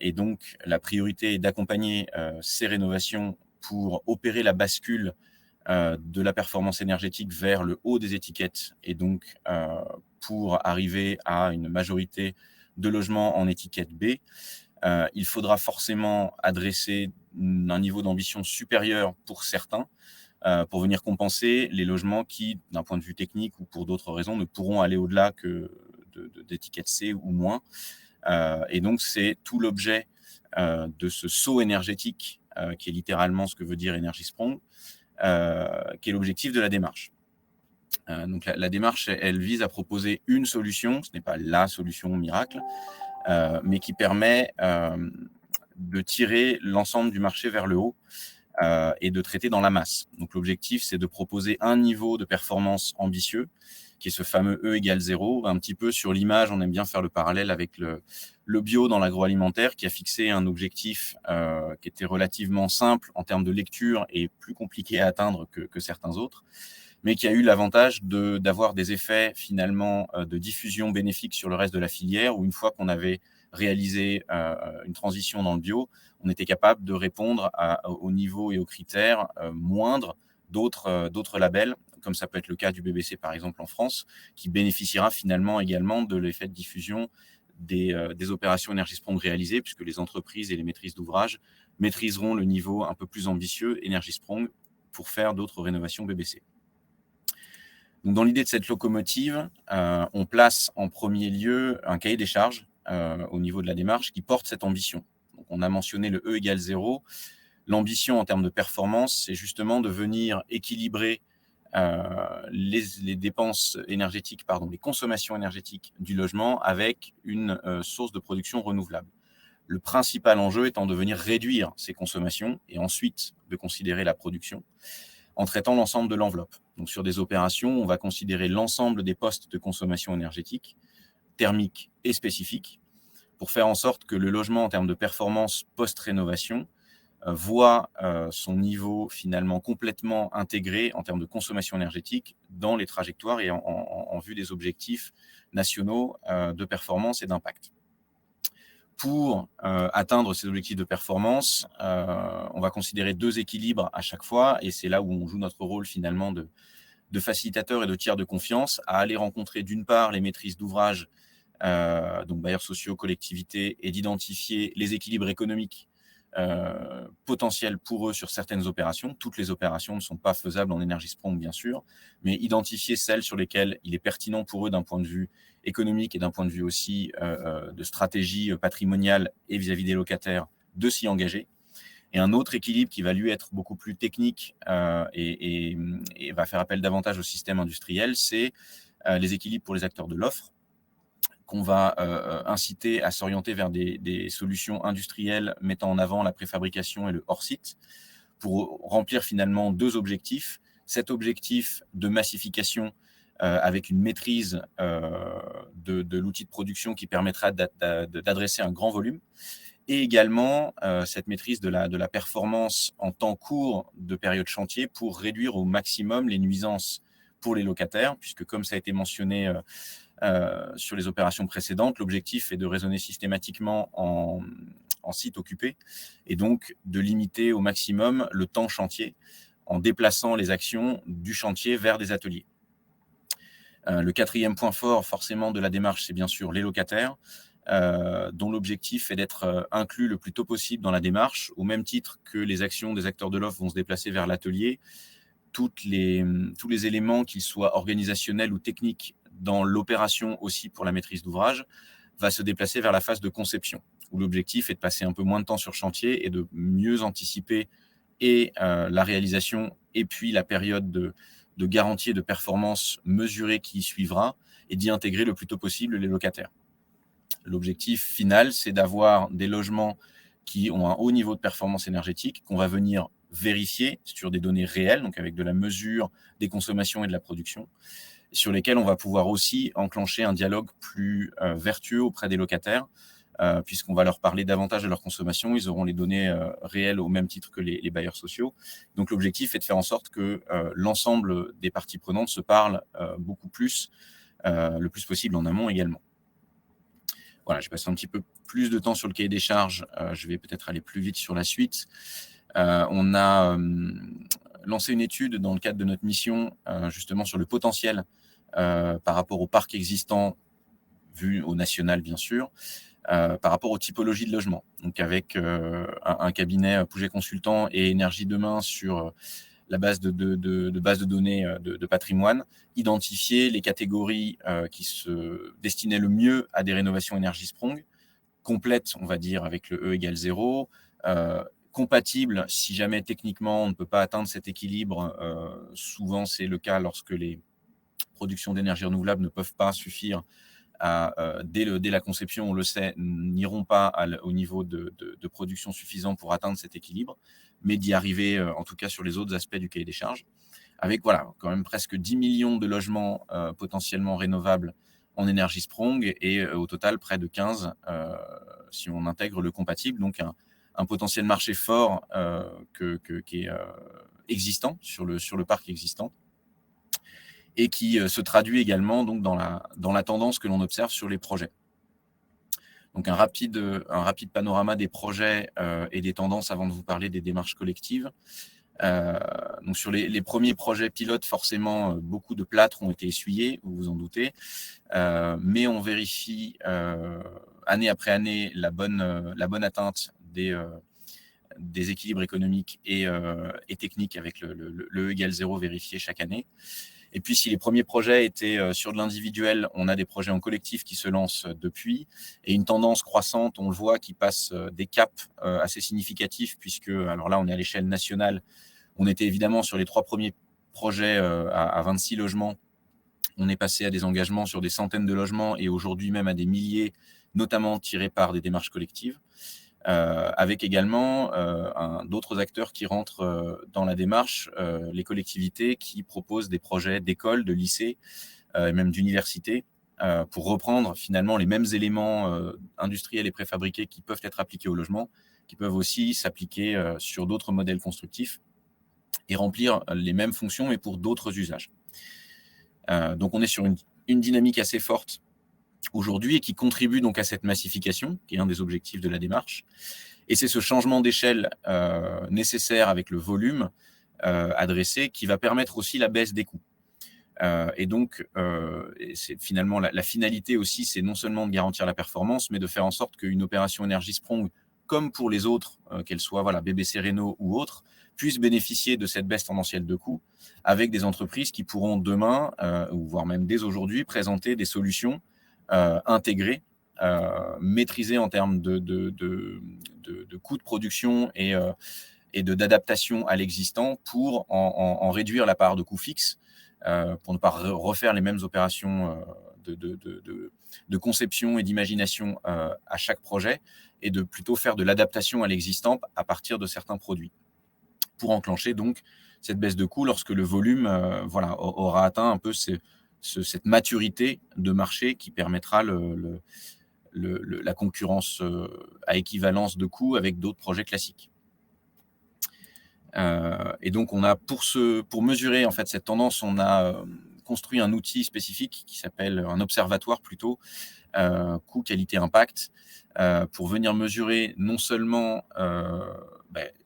[SPEAKER 4] Et donc, la priorité est d'accompagner ces rénovations pour opérer la bascule de la performance énergétique vers le haut des étiquettes et donc pour arriver à une majorité de logements en étiquette B. Il faudra forcément adresser un niveau d'ambition supérieur pour certains, pour venir compenser les logements qui, d'un point de vue technique ou pour d'autres raisons, ne pourront aller au-delà que d'étiquette C ou moins. Et donc, c'est tout l'objet de ce saut énergétique, qui est littéralement ce que veut dire Energiesprong, qui est l'objectif de la démarche. Donc la démarche, elle vise à proposer une solution, ce n'est pas la solution miracle, mais qui permet de tirer l'ensemble du marché vers le haut et de traiter dans la masse. Donc l'objectif, c'est de proposer un niveau de performance ambitieux, qui est ce fameux E égale 0. Un petit peu sur l'image, on aime bien faire le parallèle avec le bio dans l'agroalimentaire, qui a fixé un objectif qui était relativement simple en termes de lecture et plus compliqué à atteindre que certains autres, mais qui a eu l'avantage d'avoir des effets finalement de diffusion bénéfique sur le reste de la filière, où une fois qu'on avait réalisé une transition dans le bio, on était capable de répondre au niveau et aux critères moindres d'autres labels, comme ça peut être le cas du BBC par exemple en France, qui bénéficiera finalement également de l'effet de diffusion des opérations Énergie-Sprong réalisées, puisque les entreprises et les maîtrises d'ouvrage maîtriseront le niveau un peu plus ambitieux Énergie-Sprong pour faire d'autres rénovations BBC. Donc, dans l'idée de cette locomotive, on place en premier lieu un cahier des charges au niveau de la démarche qui porte cette ambition. Donc, on a mentionné le E égale 0. L'ambition en termes de performance, c'est justement de venir équilibrer les dépenses énergétiques, les consommations énergétiques du logement avec une source de production renouvelable. Le principal enjeu étant de venir réduire ces consommations et ensuite de considérer la production en traitant l'ensemble de l'enveloppe. Donc, sur des opérations, on va considérer l'ensemble des postes de consommation énergétique, thermique et spécifique, pour faire en sorte que le logement, en termes de performance post-rénovation, voit son niveau finalement complètement intégré en termes de consommation énergétique dans les trajectoires et en vue des objectifs nationaux de performance et d'impact. Pour atteindre ces objectifs de performance, on va considérer 2 équilibres à chaque fois, et c'est là où on joue notre rôle finalement de facilitateur et de tiers de confiance, à aller rencontrer d'une part les maîtrises d'ouvrage, donc bailleurs sociaux, collectivités, et d'identifier les équilibres économiques potentiels pour eux sur certaines opérations. Toutes les opérations ne sont pas faisables en Énergie-Sprong, bien sûr, mais identifier celles sur lesquelles il est pertinent pour eux d'un point de vue économique et d'un point de vue aussi de stratégie patrimoniale et vis-à-vis des locataires, de s'y engager. Et un autre équilibre qui va lui être beaucoup plus technique et va faire appel davantage au système industriel, c'est les équilibres pour les acteurs de l'offre, qu'on va inciter à s'orienter vers des solutions industrielles mettant en avant la préfabrication et le hors-site pour remplir finalement 2 objectifs. Cet objectif de massification avec une maîtrise de l'outil de production qui permettra d'adresser un grand volume, et également cette maîtrise de la performance en temps court de période chantier pour réduire au maximum les nuisances pour les locataires, puisque comme ça a été mentionné sur les opérations précédentes, l'objectif est de raisonner systématiquement en site occupé et donc de limiter au maximum le temps chantier en déplaçant les actions du chantier vers des ateliers. Le 4e point fort forcément de la démarche, c'est bien sûr les locataires, dont l'objectif est d'être inclus le plus tôt possible dans la démarche, au même titre que les actions des acteurs de l'offre vont se déplacer vers l'atelier. Tous les éléments, qu'ils soient organisationnels ou techniques, dans l'opération aussi pour la maîtrise d'ouvrage, va se déplacer vers la phase de conception, où l'objectif est de passer un peu moins de temps sur chantier et de mieux anticiper et la réalisation et puis la période de garantie et de performance mesurée qui suivra, et d'y intégrer le plus tôt possible les locataires. L'objectif final, c'est d'avoir des logements qui ont un haut niveau de performance énergétique, qu'on va venir vérifier sur des données réelles, donc avec de la mesure des consommations et de la production, sur lesquelles on va pouvoir aussi enclencher un dialogue plus vertueux auprès des locataires, puisqu'on va leur parler davantage de leur consommation. Ils auront les données réelles au même titre que les bailleurs sociaux. Donc l'objectif est de faire en sorte que l'ensemble des parties prenantes se parlent beaucoup plus, le plus possible en amont également. Voilà, j'ai passé un petit peu plus de temps sur le cahier des charges. Je vais peut-être aller plus vite sur la suite. On a lancé une étude dans le cadre de notre mission, justement sur le potentiel par rapport au parc existant, vu au national bien sûr, par rapport aux typologies de logement. Donc avec un cabinet Pouget Consultant et Énergie Demain sur la base de base de données de patrimoine, identifier les catégories qui se destinaient le mieux à des rénovations Énergie-Sprong, complètes, on va dire, avec le E égale 0, compatible si jamais techniquement on ne peut pas atteindre cet équilibre. Souvent, c'est le cas lorsque les productions d'énergie renouvelable ne peuvent pas suffire dès la conception, on le sait, n'iront pas au niveau de production suffisant pour atteindre cet équilibre, mais d'y arriver en tout cas sur les autres aspects du cahier des charges, avec quand même presque 10 millions de logements potentiellement rénovables en énergie Sprong et au total près de 15 si on intègre le compatible, donc un potentiel marché fort qui est existant sur le parc existant, et qui se traduit également donc, dans la tendance que l'on observe sur les projets. Donc un rapide panorama des projets et des tendances avant de vous parler des démarches collectives. Donc sur les premiers projets pilotes, forcément, beaucoup de plâtres ont été essuyés, vous vous en doutez, mais on vérifie année après année la bonne atteinte des équilibres économiques et techniques avec le E égale 0 vérifié chaque année. Et puis, si les premiers projets étaient sur de l'individuel, on a des projets en collectif qui se lancent depuis, et une tendance croissante, on le voit, qui passe des caps assez significatifs, puisque, alors là, on est à l'échelle nationale. On était évidemment sur les 3 premiers projets à 26 logements. On est passé à des engagements sur des centaines de logements, et aujourd'hui même à des milliers, notamment tirés par des démarches collectives. Avec également d'autres acteurs qui rentrent dans la démarche, les collectivités qui proposent des projets d'écoles, de lycées, et même d'universités, pour reprendre finalement les mêmes éléments industriels et préfabriqués qui peuvent être appliqués au logement, qui peuvent aussi s'appliquer sur d'autres modèles constructifs et remplir les mêmes fonctions, mais pour d'autres usages. Donc on est sur une dynamique assez forte aujourd'hui et qui contribue donc à cette massification, qui est un des objectifs de la démarche. Et c'est ce changement d'échelle nécessaire avec le volume adressé qui va permettre aussi la baisse des coûts. Et donc, c'est finalement la finalité aussi, c'est non seulement de garantir la performance, mais de faire en sorte qu'une opération énergie Sprong, comme pour les autres, qu'elles soient BBC Réno ou autres, puisse bénéficier de cette baisse tendancielle de coûts avec des entreprises qui pourront demain, ou voire même dès aujourd'hui, présenter des solutions intégrées, maîtrisées en termes de coûts de production et d'adaptation à l'existant pour en réduire la part de coûts fixes, pour ne pas refaire les mêmes opérations de conception et d'imagination à chaque projet, et de plutôt faire de l'adaptation à l'existant à partir de certains produits, pour enclencher donc cette baisse de coûts lorsque le volume aura atteint un peu cette maturité de marché qui permettra la concurrence à équivalence de coûts avec d'autres projets classiques. Et donc, on a pour mesurer en fait cette tendance, on a construit un outil spécifique qui s'appelle un observatoire plutôt, coût, qualité, impact, pour venir mesurer non seulement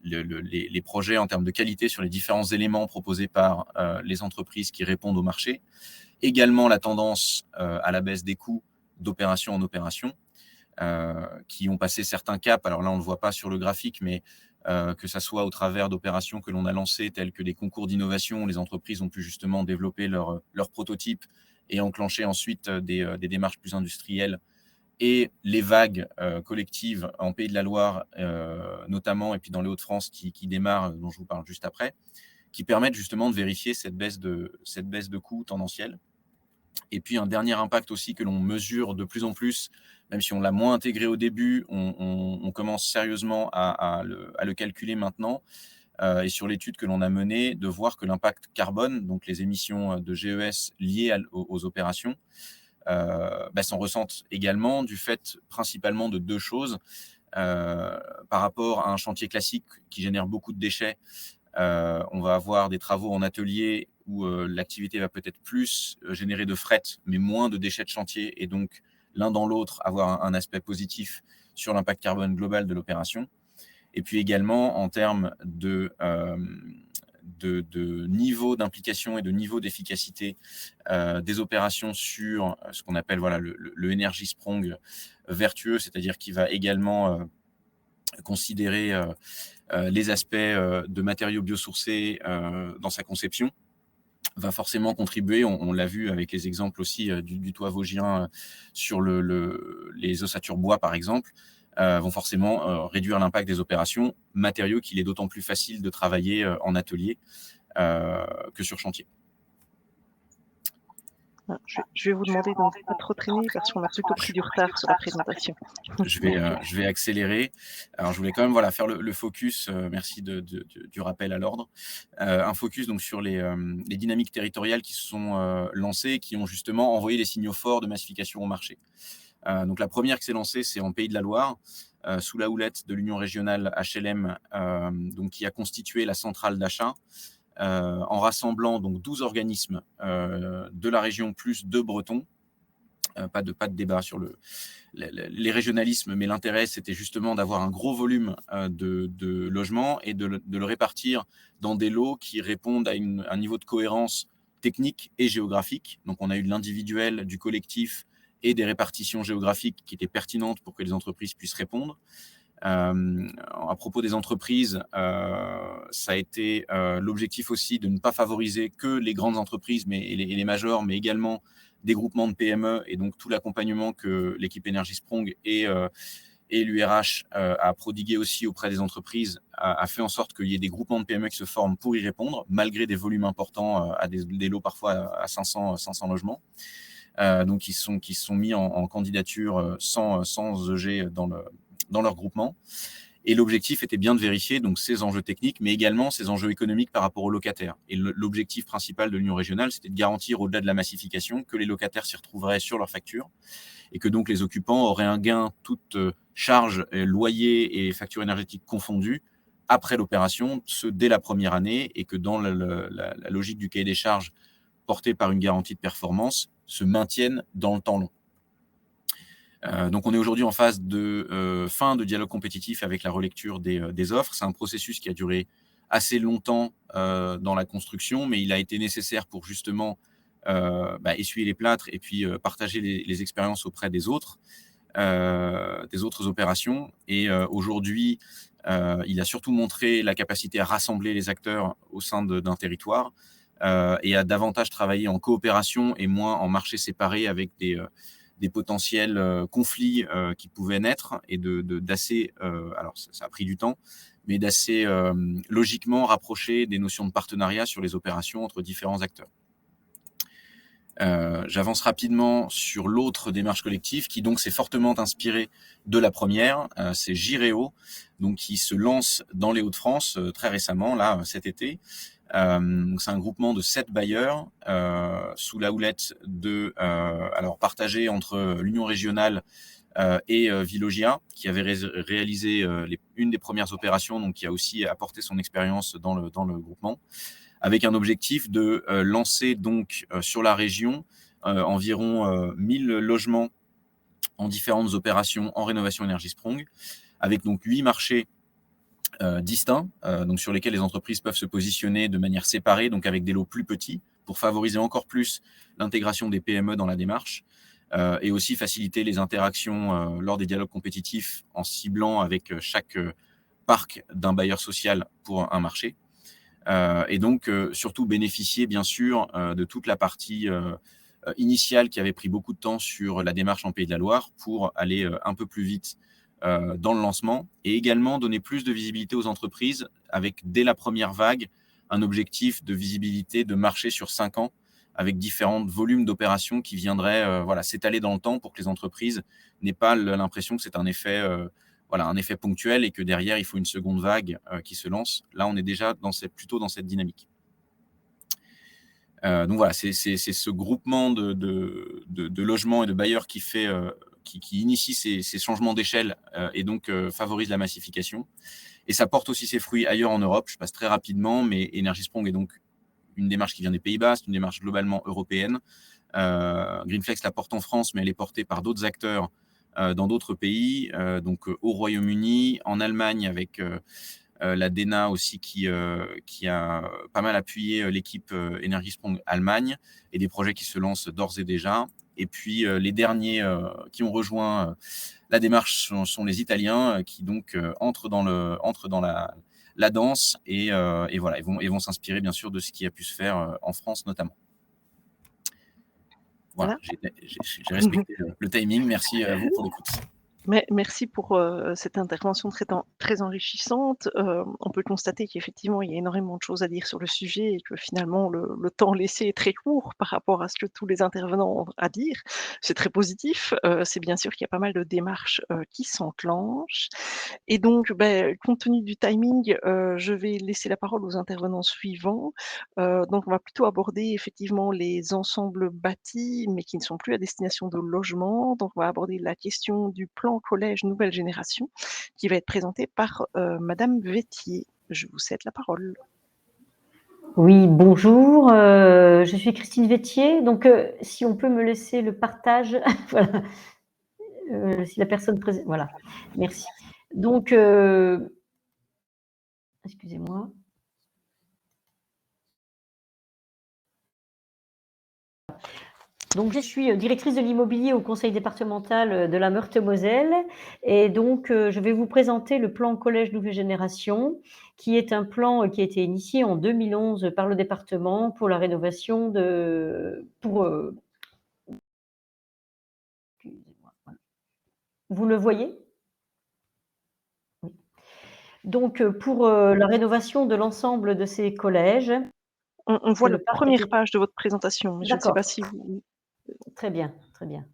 [SPEAKER 4] les projets en termes de qualité sur les différents éléments proposés par les entreprises qui répondent au marché, également la tendance à la baisse des coûts d'opération en opération, qui ont passé certains caps. Alors là, on ne le voit pas sur le graphique, mais que ça soit au travers d'opérations que l'on a lancées, telles que des concours d'innovation, où les entreprises ont pu justement développer leur prototype et enclencher ensuite des démarches plus industrielles, et les vagues collectives en Pays de la Loire notamment, et puis dans les Hauts-de-France qui démarrent, dont je vous parle juste après, qui permettent justement de vérifier cette baisse de coûts tendancielle. Et puis un dernier impact aussi que l'on mesure de plus en plus, même si on l'a moins intégré au début, on commence sérieusement à le calculer maintenant, et sur l'étude que l'on a menée, de voir que l'impact carbone, donc les émissions de GES liées aux opérations, s'en ressentent également, du fait principalement de 2 choses. Par rapport à un chantier classique qui génère beaucoup de déchets, on va avoir des travaux en atelier où l'activité va peut-être plus générer de fret, mais moins de déchets de chantier, et donc l'un dans l'autre avoir un aspect positif sur l'impact carbone global de l'opération. Et puis également en termes de niveau d'implication et de niveau d'efficacité des opérations sur ce qu'on appelle le Energy Sprong vertueux, c'est-à-dire qui va également considérer les aspects de matériaux biosourcés dans sa conception, va forcément contribuer, on l'a vu avec les exemples aussi du toit vosgien sur les ossatures bois par exemple, vont forcément réduire l'impact des opérations, matériaux qu'il est d'autant plus facile de travailler en atelier que sur chantier.
[SPEAKER 1] Je vais vous demander de ne pas trop traîner parce qu'on a plutôt pris du retard sur la présentation.
[SPEAKER 4] Je vais accélérer. Alors, je voulais quand même faire le focus, merci du rappel à l'ordre. Un focus donc, sur les dynamiques territoriales qui se sont lancées, qui ont justement envoyé les signaux forts de massification au marché. Donc, la première qui s'est lancée, c'est en Pays de la Loire, sous la houlette de l'Union régionale HLM, donc, qui a constitué la centrale d'achat. En rassemblant donc 12 organismes de la région plus 2 bretons. Pas de débat sur les régionalismes, mais l'intérêt, c'était justement d'avoir un gros volume de logements et de le répartir dans des lots qui répondent à un niveau de cohérence technique et géographique. Donc, on a eu de l'individuel, du collectif et des répartitions géographiques qui étaient pertinentes pour que les entreprises puissent répondre. À propos des entreprises, ça a été l'objectif aussi de ne pas favoriser que les grandes entreprises et les majors, mais également des groupements de PME, et donc tout l'accompagnement que l'équipe Energy Sprong et l'URH a prodigué aussi auprès des entreprises a fait en sorte qu'il y ait des groupements de PME qui se forment pour y répondre, malgré des volumes importants à des lots parfois à 500 logements. Donc qui sont mis en candidature sans EG dans leur groupement. Et l'objectif était bien de vérifier donc ces enjeux techniques, mais également ces enjeux économiques par rapport aux locataires. Et l'objectif principal de l'Union régionale, c'était de garantir, au-delà de la massification, que les locataires s'y retrouveraient sur leur facture et que donc les occupants auraient un gain, toute charge, loyer et facture énergétique confondus, après l'opération, ce dès la première année, et que dans la logique du cahier des charges porté par une garantie de performance, se maintiennent dans le temps long. Donc, on est aujourd'hui en phase de fin de dialogue compétitif avec la relecture des offres. C'est un processus qui a duré assez longtemps dans la construction, mais il a été nécessaire pour justement essuyer les plâtres et puis partager les expériences auprès des autres opérations. Et aujourd'hui, il a surtout montré la capacité à rassembler les acteurs au sein d'un territoire et à davantage travailler en coopération et moins en marché séparé avec des potentiels conflits qui pouvaient naître et d'assez, alors ça a pris du temps, mais d'assez logiquement rapprocher des notions de partenariat sur les opérations entre différents acteurs. J'avance rapidement sur l'autre démarche collective qui donc s'est fortement inspirée de la première, c'est Jireo, donc qui se lance dans les Hauts-de-France très récemment, là cet été. C'est un groupement de 7 bailleurs sous la houlette alors partagé entre l'Union régionale et Villogia, qui avait réalisé une des premières opérations, donc qui a aussi apporté son expérience dans le groupement, avec un objectif de lancer donc sur la région environ 1000 logements en différentes opérations en rénovation Energy Sprong, avec donc 8 marchés distincts, donc sur lesquels les entreprises peuvent se positionner de manière séparée, donc avec des lots plus petits, pour favoriser encore plus l'intégration des PME dans la démarche, et aussi faciliter les interactions lors des dialogues compétitifs en ciblant avec chaque parc d'un bailleur social pour un marché. Et donc, surtout bénéficier, bien sûr, de toute la partie initiale qui avait pris beaucoup de temps sur la démarche en Pays de la Loire pour aller un peu plus vite dans le lancement, et également donner plus de visibilité aux entreprises avec, dès la première vague, un objectif de visibilité de marché sur 5 ans avec différents volumes d'opérations qui viendraient s'étaler dans le temps pour que les entreprises n'aient pas l'impression que c'est un effet ponctuel et que derrière, il faut une seconde vague qui se lance. Là, on est déjà plutôt dans cette dynamique. Donc voilà, c'est ce groupement de logements et de bailleurs qui initie ces changements d'échelle et donc favorise la massification. Et ça porte aussi ses fruits ailleurs en Europe. Je passe très rapidement, mais Energy Sprong est donc une démarche qui vient des Pays-Bas, c'est une démarche globalement européenne. Greenflex la porte en France, mais elle est portée par d'autres acteurs dans d'autres pays, donc au Royaume-Uni, en Allemagne avec la DENA aussi qui a pas mal appuyé l'équipe Energy Sprong Allemagne, et des projets qui se lancent d'ores et déjà. Et puis les derniers qui ont rejoint la démarche sont les Italiens qui donc entrent dans la danse et voilà, ils vont s'inspirer bien sûr de ce qui a pu se faire en France notamment. Voilà. J'ai respecté le timing. Merci à vous pour l'écoute.
[SPEAKER 1] Merci pour, cette intervention très enrichissante. On peut constater qu'effectivement, il y a énormément de choses à dire sur le sujet et que finalement le temps laissé est très court par rapport à ce que tous les intervenants ont à dire. C'est très positif. C'est bien sûr qu'il y a pas mal de démarches, qui s'enclenchent et donc, compte tenu du timing, je vais laisser la parole aux intervenants suivants. Donc on va plutôt aborder effectivement les ensembles bâtis, mais qui ne sont plus à destination de logement. Donc on va aborder la question du plan collège nouvelle génération, qui va être présenté par, madame Vettier. Je vous cède la parole.
[SPEAKER 5] Oui, bonjour, je suis Christine Vettier. Donc, si on peut me laisser le partage, voilà, si la personne présente, voilà, merci. Donc, excusez-moi. Donc, je suis directrice de l'immobilier au conseil départemental de la Meurthe-et-Moselle et donc je vais vous présenter le plan collège nouvelle génération, qui est un plan qui a été initié en 2011 par le département pour la rénovation excusez-moi, voilà. Vous le voyez? Oui. Donc, pour la rénovation de l'ensemble de ces collèges,
[SPEAKER 1] On
[SPEAKER 5] que
[SPEAKER 1] voit la
[SPEAKER 5] le parc
[SPEAKER 1] première
[SPEAKER 5] était.
[SPEAKER 1] page de votre présentation, mais je ne sais pas
[SPEAKER 5] D'accord,
[SPEAKER 1] si vous
[SPEAKER 5] très bien, très bien.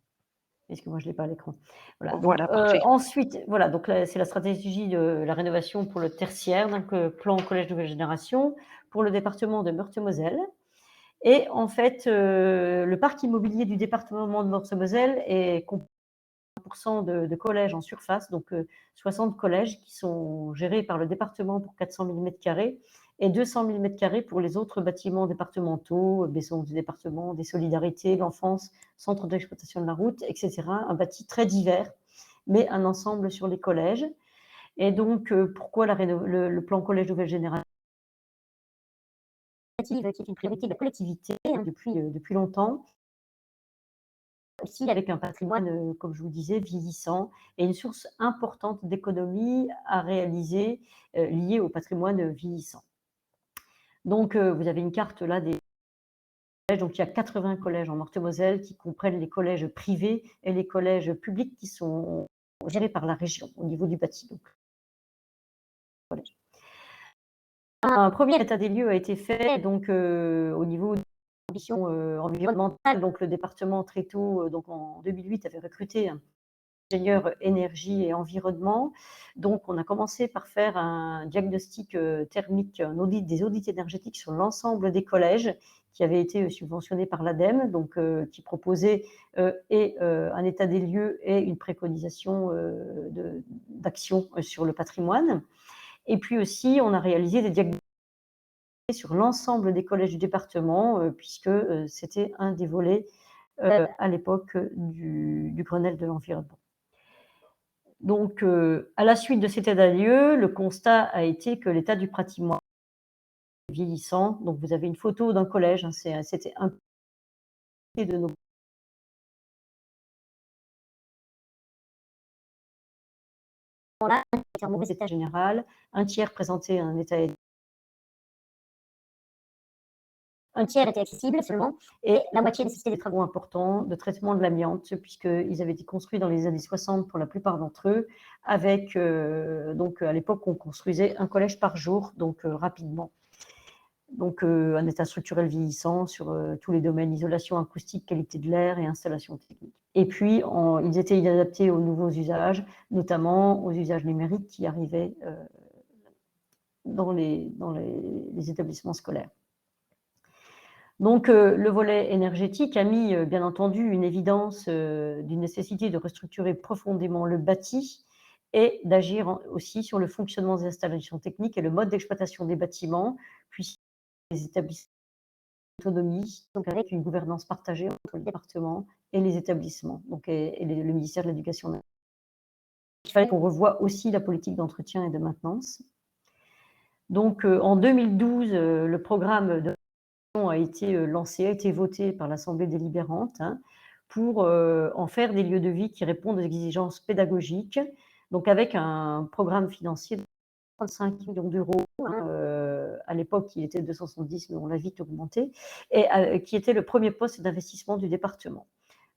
[SPEAKER 5] Parce que moi je l'ai pas à l'écran. Voilà, donc
[SPEAKER 1] voilà, parfait.
[SPEAKER 5] ensuite, voilà, donc là, c'est la stratégie de la rénovation pour le tertiaire, donc plan collège nouvelle génération pour le département de Meurthe-et-Moselle. Et en fait, le parc immobilier du département de Meurthe-et-Moselle est composé de collèges en surface, donc 60 collèges qui sont gérés par le département pour 400 000 m² et 200 000 m² pour les autres bâtiments départementaux, maisons du département, des solidarités, l'enfance, centre d'exploitation de la route, etc. Un bâti très divers, mais un ensemble sur les collèges. Et donc, pourquoi le plan collège nouvelle génération qui est une priorité de la collectivité depuis longtemps, aussi avec un patrimoine, comme je vous disais, vieillissant et une source importante d'économies à réaliser, liée au patrimoine vieillissant. Donc, vous avez une carte là des collèges. Donc il y a 80 collèges en Meurthe-et-Moselle qui comprennent les collèges privés et les collèges publics qui sont gérés par la région au niveau du bâti. Donc, collège. Un premier état des lieux a été fait donc, au niveau des conditions environnementales. Donc le département très tôt, donc en 2008, avait recruté un ingénieur énergie et environnement. Donc, on a commencé par faire un diagnostic thermique, des audits énergétiques sur l'ensemble des collèges qui avaient été subventionnés par l'ADEME, donc qui proposait un état des lieux et une préconisation d'action sur le patrimoine. Et puis aussi, on a réalisé des diagnostics sur l'ensemble des collèges du département, puisque c'était un des volets à l'époque du Grenelle de l'environnement. Donc, à la suite de cet état des lieux, le constat a été que l'état du patrimoine est vieillissant. Donc, vous avez une photo d'un collège, hein, c'était un de nos là, était en mauvais état général, un tiers présentait un tiers était accessible seulement, et la moitié nécessitait des travaux importants de traitement de l'amiante, puisqu'ils avaient été construits dans les années 60 pour la plupart d'entre eux, avec, donc à l'époque, on construisait un collège par jour, donc rapidement. Donc, un état structurel vieillissant sur tous les domaines, isolation acoustique, qualité de l'air et installation technique. Et puis, ils étaient inadaptés aux nouveaux usages, notamment aux usages numériques qui arrivaient dans les établissements scolaires. Donc, le volet énergétique a mis, bien entendu, une évidence d'une nécessité de restructurer profondément le bâti et d'agir aussi sur le fonctionnement des installations techniques et le mode d'exploitation des bâtiments, puisque les établissements d'autonomie, donc avec une gouvernance partagée entre le département et les établissements, donc le ministère de l'Éducation nationale. Il fallait qu'on revoie aussi la politique d'entretien et de maintenance. Donc, en 2012, le programme de a été lancé, a été voté par l'Assemblée délibérante, hein, pour en faire des lieux de vie qui répondent aux exigences pédagogiques, donc avec un programme financier de 35 millions d'euros. À l'époque, il était de 270, mais on l'a vite augmenté, et qui était le premier poste d'investissement du département.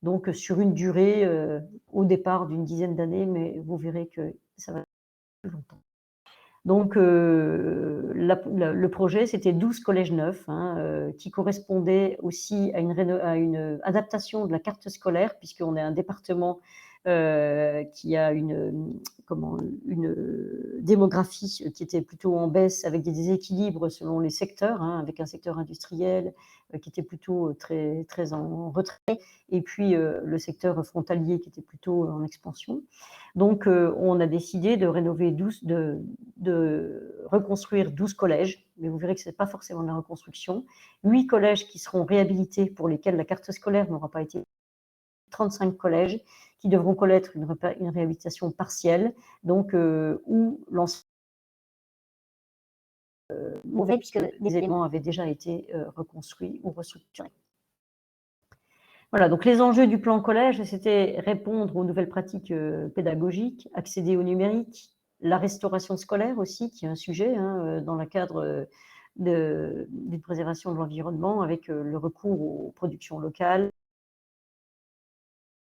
[SPEAKER 5] Donc, sur une durée, au départ, d'une dizaine d'années, mais vous verrez que ça va plus longtemps. Donc, le projet, c'était 12 collèges neufs, hein, qui correspondaient aussi à une adaptation de la carte scolaire, puisqu'on est un département qui a une démographie qui était plutôt en baisse, avec des déséquilibres selon les secteurs, hein, avec un secteur industriel qui était plutôt très, très en retrait, et puis le secteur frontalier qui était plutôt en expansion. Donc, on a décidé de rénover de reconstruire 12 collèges, mais vous verrez que ce n'est pas forcément de la reconstruction. 8 collèges qui seront réhabilités, pour lesquels la carte scolaire n'aura pas été. 35 collèges qui devront connaître une réhabilitation partielle, donc où l'ensemble mauvais, puisque les éléments avaient déjà été reconstruits ou restructurés. Voilà, donc les enjeux du plan collège, c'était répondre aux nouvelles pratiques pédagogiques, accéder au numérique, la restauration scolaire aussi, qui est un sujet hein, dans le cadre d'une préservation de l'environnement, avec le recours aux productions locales,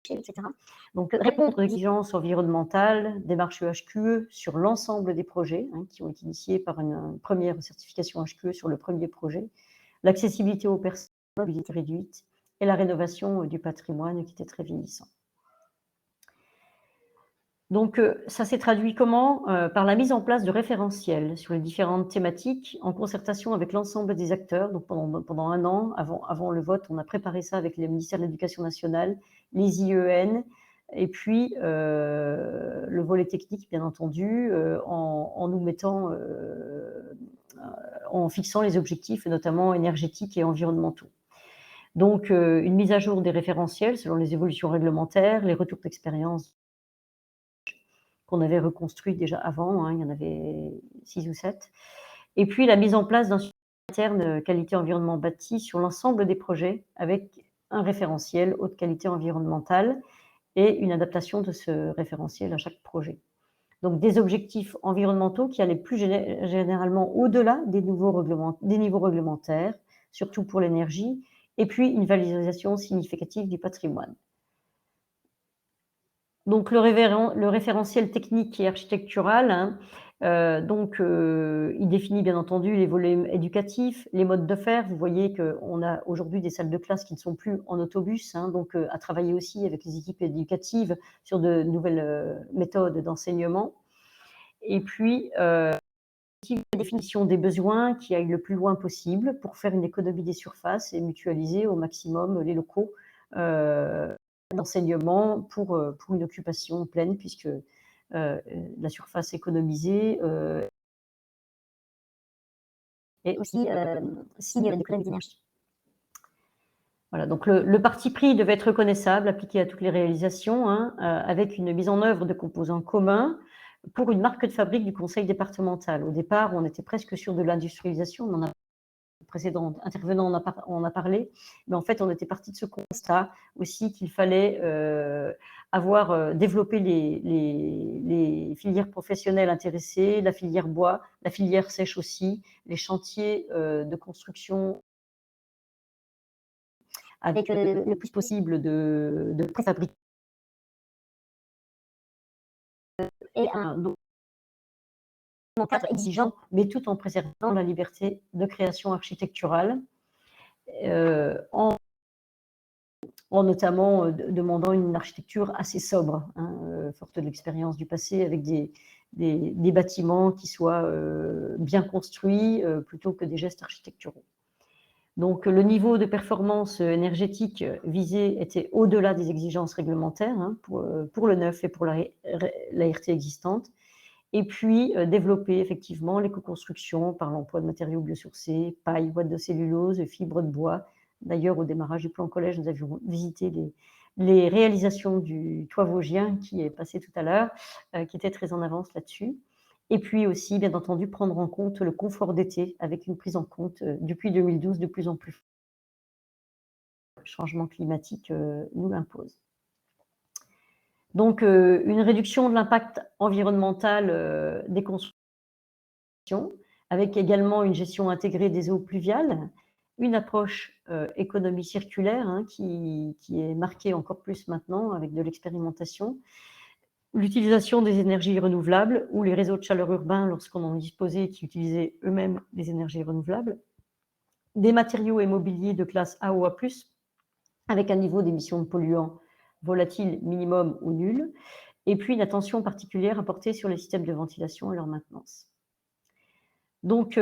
[SPEAKER 5] etc. Donc répondre aux exigences environnementales, démarche HQE sur l'ensemble des projets hein, qui ont été initiés par une première certification HQE sur le premier projet, l'accessibilité aux personnes, mobilité réduite, et la rénovation du patrimoine qui était très vieillissant. Donc, ça s'est traduit comment ? Par la mise en place de référentiels sur les différentes thématiques, en concertation avec l'ensemble des acteurs. Donc, pendant un an, avant le vote, on a préparé ça avec le ministère de l'Éducation nationale, les IEN, et puis le volet technique, bien entendu, en nous mettant, en fixant les objectifs, notamment énergétiques et environnementaux. Donc, une mise à jour des référentiels selon les évolutions réglementaires, les retours d'expérience qu'on avait reconstruits déjà avant, hein, il y en avait 6 ou 7. Et puis, la mise en place d'un suivi interne qualité environnement bâti sur l'ensemble des projets avec un référentiel haute qualité environnementale et une adaptation de ce référentiel à chaque projet. Donc, des objectifs environnementaux qui allaient plus généralement au-delà des niveaux réglementaires, surtout pour l'énergie, et puis une valorisation significative du patrimoine. Donc le référentiel technique et architectural, hein, il définit bien entendu les volets éducatifs, les modes de faire. Vous voyez qu'on a aujourd'hui des salles de classe qui ne sont plus en autobus, hein, donc à travailler aussi avec les équipes éducatives sur de nouvelles méthodes d'enseignement. Et puis, la définition des besoins qui aille le plus loin possible pour faire une économie des surfaces et mutualiser au maximum les locaux d'enseignement pour une occupation pleine, puisque la surface économisée et aussi signe d'économie d'énergie. Voilà, donc le parti pris devait être reconnaissable, appliqué à toutes les réalisations, hein, avec une mise en œuvre de composants communs pour une marque de fabrique du conseil départemental. Au départ, on était presque sur de l'industrialisation, on en a le précédent intervenant en a parlé, mais en fait, on était parti de ce constat aussi qu'il fallait avoir développé les filières professionnelles intéressées, la filière bois, la filière sèche aussi, les chantiers de construction avec le plus possible de préfabriqués et un cadre exigeant, mais tout en préservant la liberté de création architecturale, en notamment demandant une architecture assez sobre, hein, forte de l'expérience du passé, avec des bâtiments qui soient bien construits plutôt que des gestes architecturaux. Donc, le niveau de performance énergétique visé était au-delà des exigences réglementaires hein, pour le neuf et pour l'ART existante. Et puis, développer effectivement l'éco-construction par l'emploi de matériaux biosourcés, paille, boîte de cellulose, fibres de bois. D'ailleurs, au démarrage du plan collège, nous avions visité les réalisations du toit vosgien qui est passé tout à l'heure, qui était très en avance là-dessus. Et puis aussi, bien entendu, prendre en compte le confort d'été avec une prise en compte depuis 2012 de plus en plus. Le changement climatique nous l'impose. Donc, une réduction de l'impact environnemental des constructions, avec également une gestion intégrée des eaux pluviales une approche économie circulaire hein, qui est marquée encore plus maintenant avec de l'expérimentation, l'utilisation des énergies renouvelables ou les réseaux de chaleur urbains lorsqu'on en disposait qui utilisaient eux-mêmes des énergies renouvelables, des matériaux et mobiliers de classe A ou A+, avec un niveau d'émission de polluants volatiles minimum ou nul, et puis une attention particulière apportée sur les systèmes de ventilation et leur maintenance. Donc,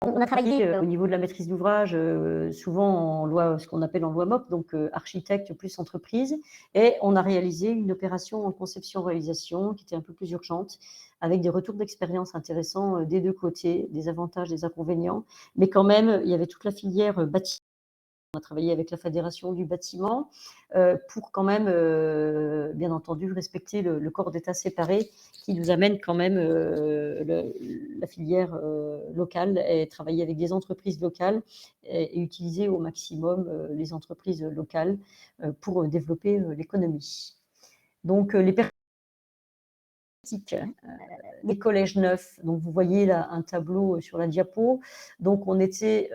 [SPEAKER 5] on a travaillé au niveau de la maîtrise d'ouvrage, souvent en loi, ce qu'on appelle en loi MOP, donc architecte plus entreprise, et on a réalisé une opération en conception-réalisation qui était un peu plus urgente, avec des retours d'expérience intéressants des deux côtés, des avantages, des inconvénients, mais quand même, il y avait toute la filière bâtiment. On a travaillé avec la Fédération du bâtiment pour quand même, bien entendu, respecter le corps d'État séparé qui nous amène quand même la filière locale et travailler avec des entreprises locales et utiliser au maximum les entreprises locales pour développer l'économie. Donc, les collèges neufs, donc vous voyez là un tableau sur la diapo, donc on était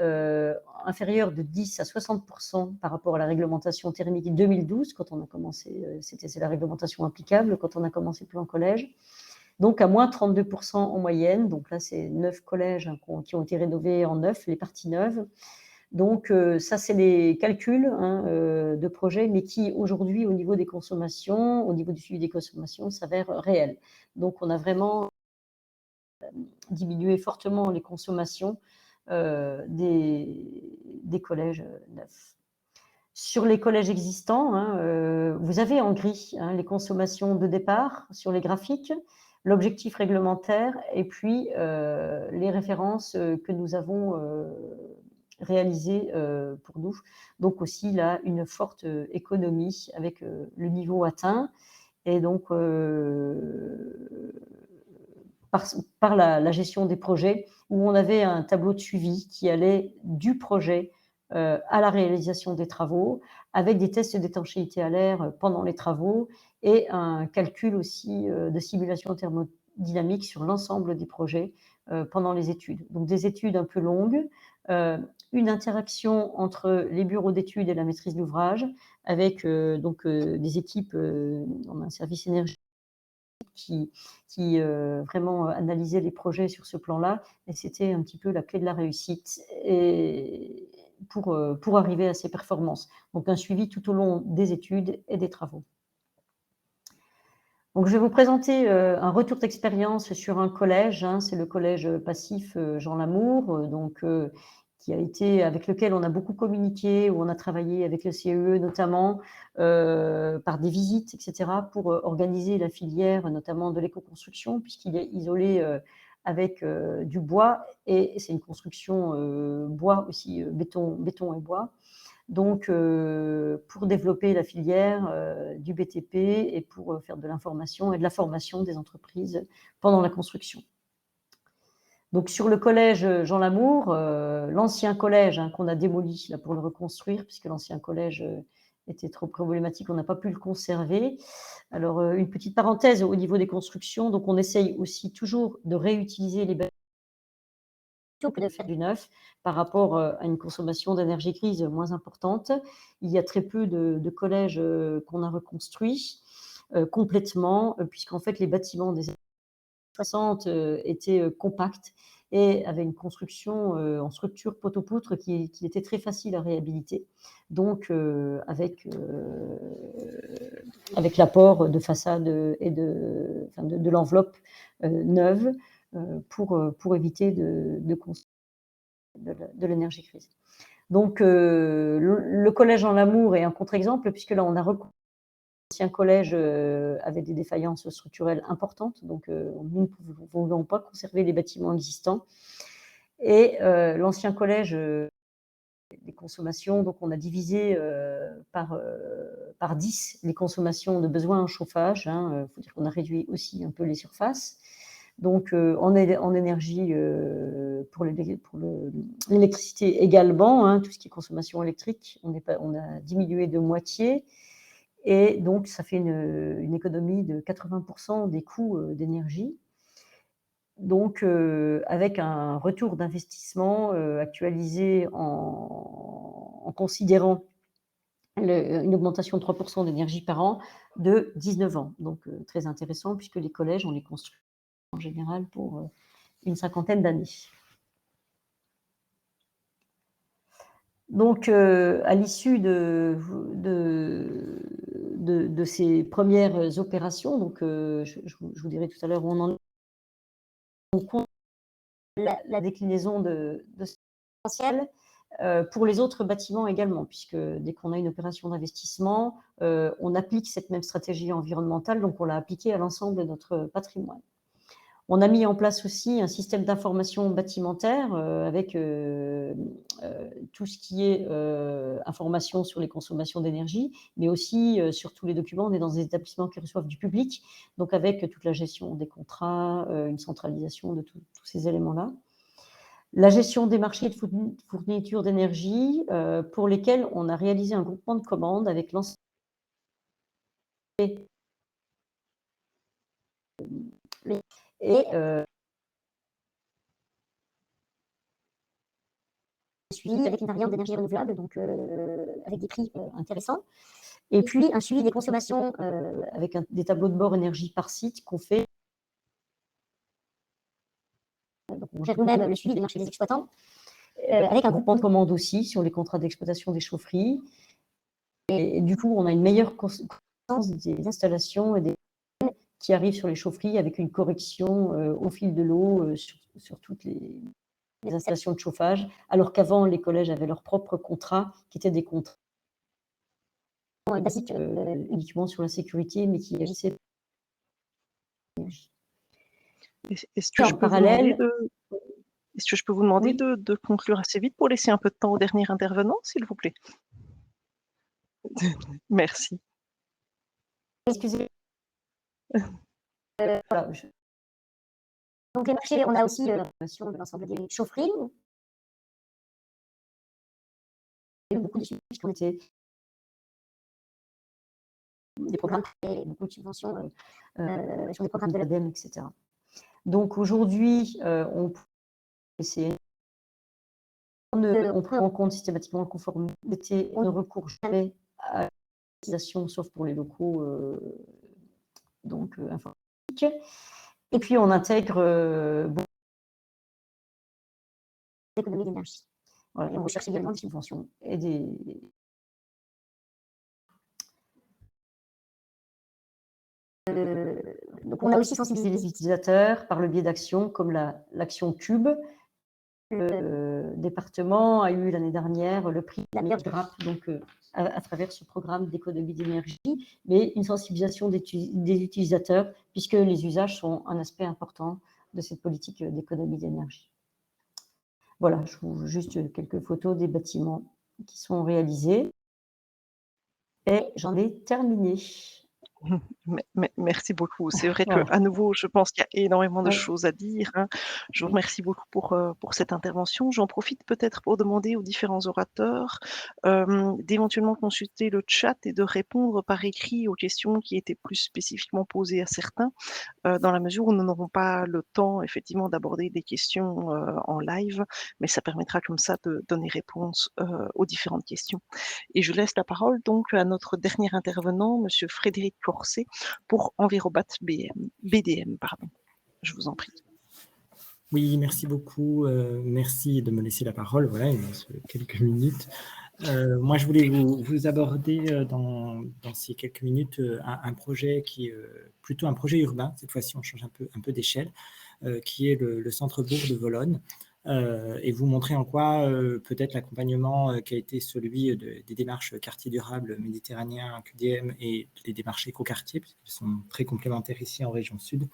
[SPEAKER 5] inférieur de 10 à 60% par rapport à la réglementation thermique 2012, quand on a commencé, c'est la réglementation applicable quand on a commencé le plan collège, donc à moins 32% en moyenne, donc là c'est 9 collèges hein, qui ont été rénovés en neuf, les parties neuves. Donc, ça, c'est les calculs hein, de projets, mais qui, aujourd'hui, au niveau des consommations, au niveau du suivi des consommations, s'avèrent réels. Donc, on a vraiment diminué fortement les consommations des collèges neufs. Sur les collèges existants, hein, vous avez en gris hein, les consommations de départ sur les graphiques, l'objectif réglementaire et puis les références que nous avons réalisé pour nous. Donc aussi là, une forte économie avec le niveau atteint et donc par la gestion des projets où on avait un tableau de suivi qui allait du projet à la réalisation des travaux avec des tests d'étanchéité à l'air pendant les travaux et un calcul aussi de simulation thermodynamique sur l'ensemble des projets pendant les études. Donc des études un peu longues, une interaction entre les bureaux d'études et la maîtrise d'ouvrage avec des équipes, on a un service énergie qui vraiment analysait les projets sur ce plan-là et c'était un petit peu la clé de la réussite et pour arriver à ces performances. Donc un suivi tout au long des études et des travaux. Donc je vais vous présenter un retour d'expérience sur un collège, hein, c'est le collège passif Jean Lamour, qui a été, avec lequel on a beaucoup communiqué, où on a travaillé avec le CEE notamment, par des visites, etc., pour organiser la filière, notamment de l'éco-construction, puisqu'il est isolé avec du bois, et c'est une construction bois aussi, béton et bois. Donc, pour développer la filière du BTP et pour faire de l'information et de la formation des entreprises pendant la construction. Donc, sur le collège Jean Lamour, l'ancien collège hein, qu'on a démoli là, pour le reconstruire, puisque l'ancien collège était trop problématique, on n'a pas pu le conserver. Alors, une petite parenthèse au niveau des constructions, donc on essaye aussi toujours de réutiliser les bâtiments que de faire du neuf par rapport à une consommation d'énergie grise moins importante. Il y a très peu de collèges qu'on a reconstruits complètement, puisqu'en fait les bâtiments des années 60 étaient compacts et avaient une construction en structure pot-au-poutre qui était très facile à réhabiliter. Donc avec l'apport de façade et de l'enveloppe neuve, pour éviter de consommer de l'énergie grise. Donc, le collège en Lamour est un contre-exemple, puisque là, on a l'ancien collège avait des défaillances structurelles importantes, donc nous ne pouvons pas conserver les bâtiments existants. Et l'ancien collège, les consommations, donc on a divisé par 10 les consommations de besoins en chauffage. Hein, faut dire qu'on a réduit aussi un peu les surfaces. Donc, en énergie pour l'électricité également, hein, tout ce qui est consommation électrique, on a diminué de moitié. Et donc, ça fait une économie de 80% des coûts d'énergie. Donc, avec un retour d'investissement actualisé en considérant une augmentation de 3% d'énergie par an de 19 ans. Donc, très intéressant, puisque les collèges, on les construit en général pour une cinquantaine d'années. Donc, à l'issue de ces premières opérations, donc, je vous dirai tout à l'heure où on en est, on compte la déclinaison de ce potentiel pour les autres bâtiments également, puisque dès qu'on a une opération d'investissement, on applique cette même stratégie environnementale, donc on l'a appliquée à l'ensemble de notre patrimoine. On a mis en place aussi un système d'information bâtimentaire avec tout ce qui est information sur les consommations d'énergie, mais aussi sur tous les documents. On est dans des établissements qui reçoivent du public, donc avec toute la gestion des contrats, une centralisation de tous ces éléments-là. La gestion des marchés de fourniture d'énergie pour lesquels on a réalisé un groupement de commandes avec l'ensemble et suivi avec une variante d'énergie renouvelable, donc avec des prix intéressants. Et puis un suivi des consommations avec des tableaux de bord énergie par site qu'on fait. Donc on gère nous-mêmes le suivi des marchés des exploitants, avec un groupement de commandes aussi sur les contrats d'exploitation des chaufferies. Et du coup, on a une meilleure connaissance des installations et des qui arrivent sur les chaufferies avec une correction au fil de l'eau sur toutes les installations de chauffage, alors qu'avant, les collèges avaient leurs propres contrats, qui étaient des contrats basiques uniquement sur la sécurité, mais qui agissaient pour l'énergie.
[SPEAKER 1] Est-ce que je peux vous demander
[SPEAKER 5] Oui.
[SPEAKER 1] de conclure assez vite pour laisser un peu de temps au dernier intervenant, s'il vous plaît? Merci.
[SPEAKER 5] Excusez. Voilà. Donc les marchés, on a aussi l'information de l'ensemble des chaufferies. Il y a eu beaucoup de suivi puisqu'on était des programmes, beaucoup de subventions sur des programmes de l'ADEME, etc. Donc aujourd'hui, on prend en compte systématiquement la conformité, on ne recourt jamais à l'utilisation sauf pour les locaux donc informatiques. Et puis on intègre beaucoup d'économies d'énergie. Voilà, et on recherche également des subventions et des donc on a aussi sensibilisé les utilisateurs par le biais d'actions comme l'action Cube. Le département a eu l'année dernière le prix de la meilleure grappe, donc à travers ce programme d'économie d'énergie, mais une sensibilisation des utilisateurs, puisque les usages sont un aspect important de cette politique d'économie d'énergie. Voilà, je vous montre juste quelques photos des bâtiments qui sont réalisés. Et j'en ai terminé.
[SPEAKER 1] Merci beaucoup. C'est vrai
[SPEAKER 5] Voilà.
[SPEAKER 1] qu'à nouveau, je pense qu'il y a énormément de
[SPEAKER 5] Oui.
[SPEAKER 1] choses à dire, hein. Je vous remercie beaucoup pour cette intervention. J'en profite peut-être pour demander aux différents orateurs d'éventuellement consulter le chat et de répondre par écrit aux questions qui étaient plus spécifiquement posées à certains, dans la mesure où nous n'aurons pas le temps effectivement d'aborder des questions en live, mais ça permettra comme ça de donner réponse aux différentes questions. Et je laisse la parole donc à notre dernier intervenant, monsieur Frédéric Corset, pour Envirobat BDM. Pardon. Je vous en prie.
[SPEAKER 6] Oui, merci beaucoup. Merci de me laisser la parole. Voilà, il me reste quelques minutes. Moi, je voulais vous aborder dans ces quelques minutes un projet qui est plutôt un projet urbain. Cette fois-ci, on change un peu d'échelle, qui est le centre-bourg de Vologne. Et vous montrer en quoi peut-être l'accompagnement qui a été celui des démarches quartier durable méditerranéen, QDM, et les démarches écoquartier, puisqu'elles sont très complémentaires ici en région sud,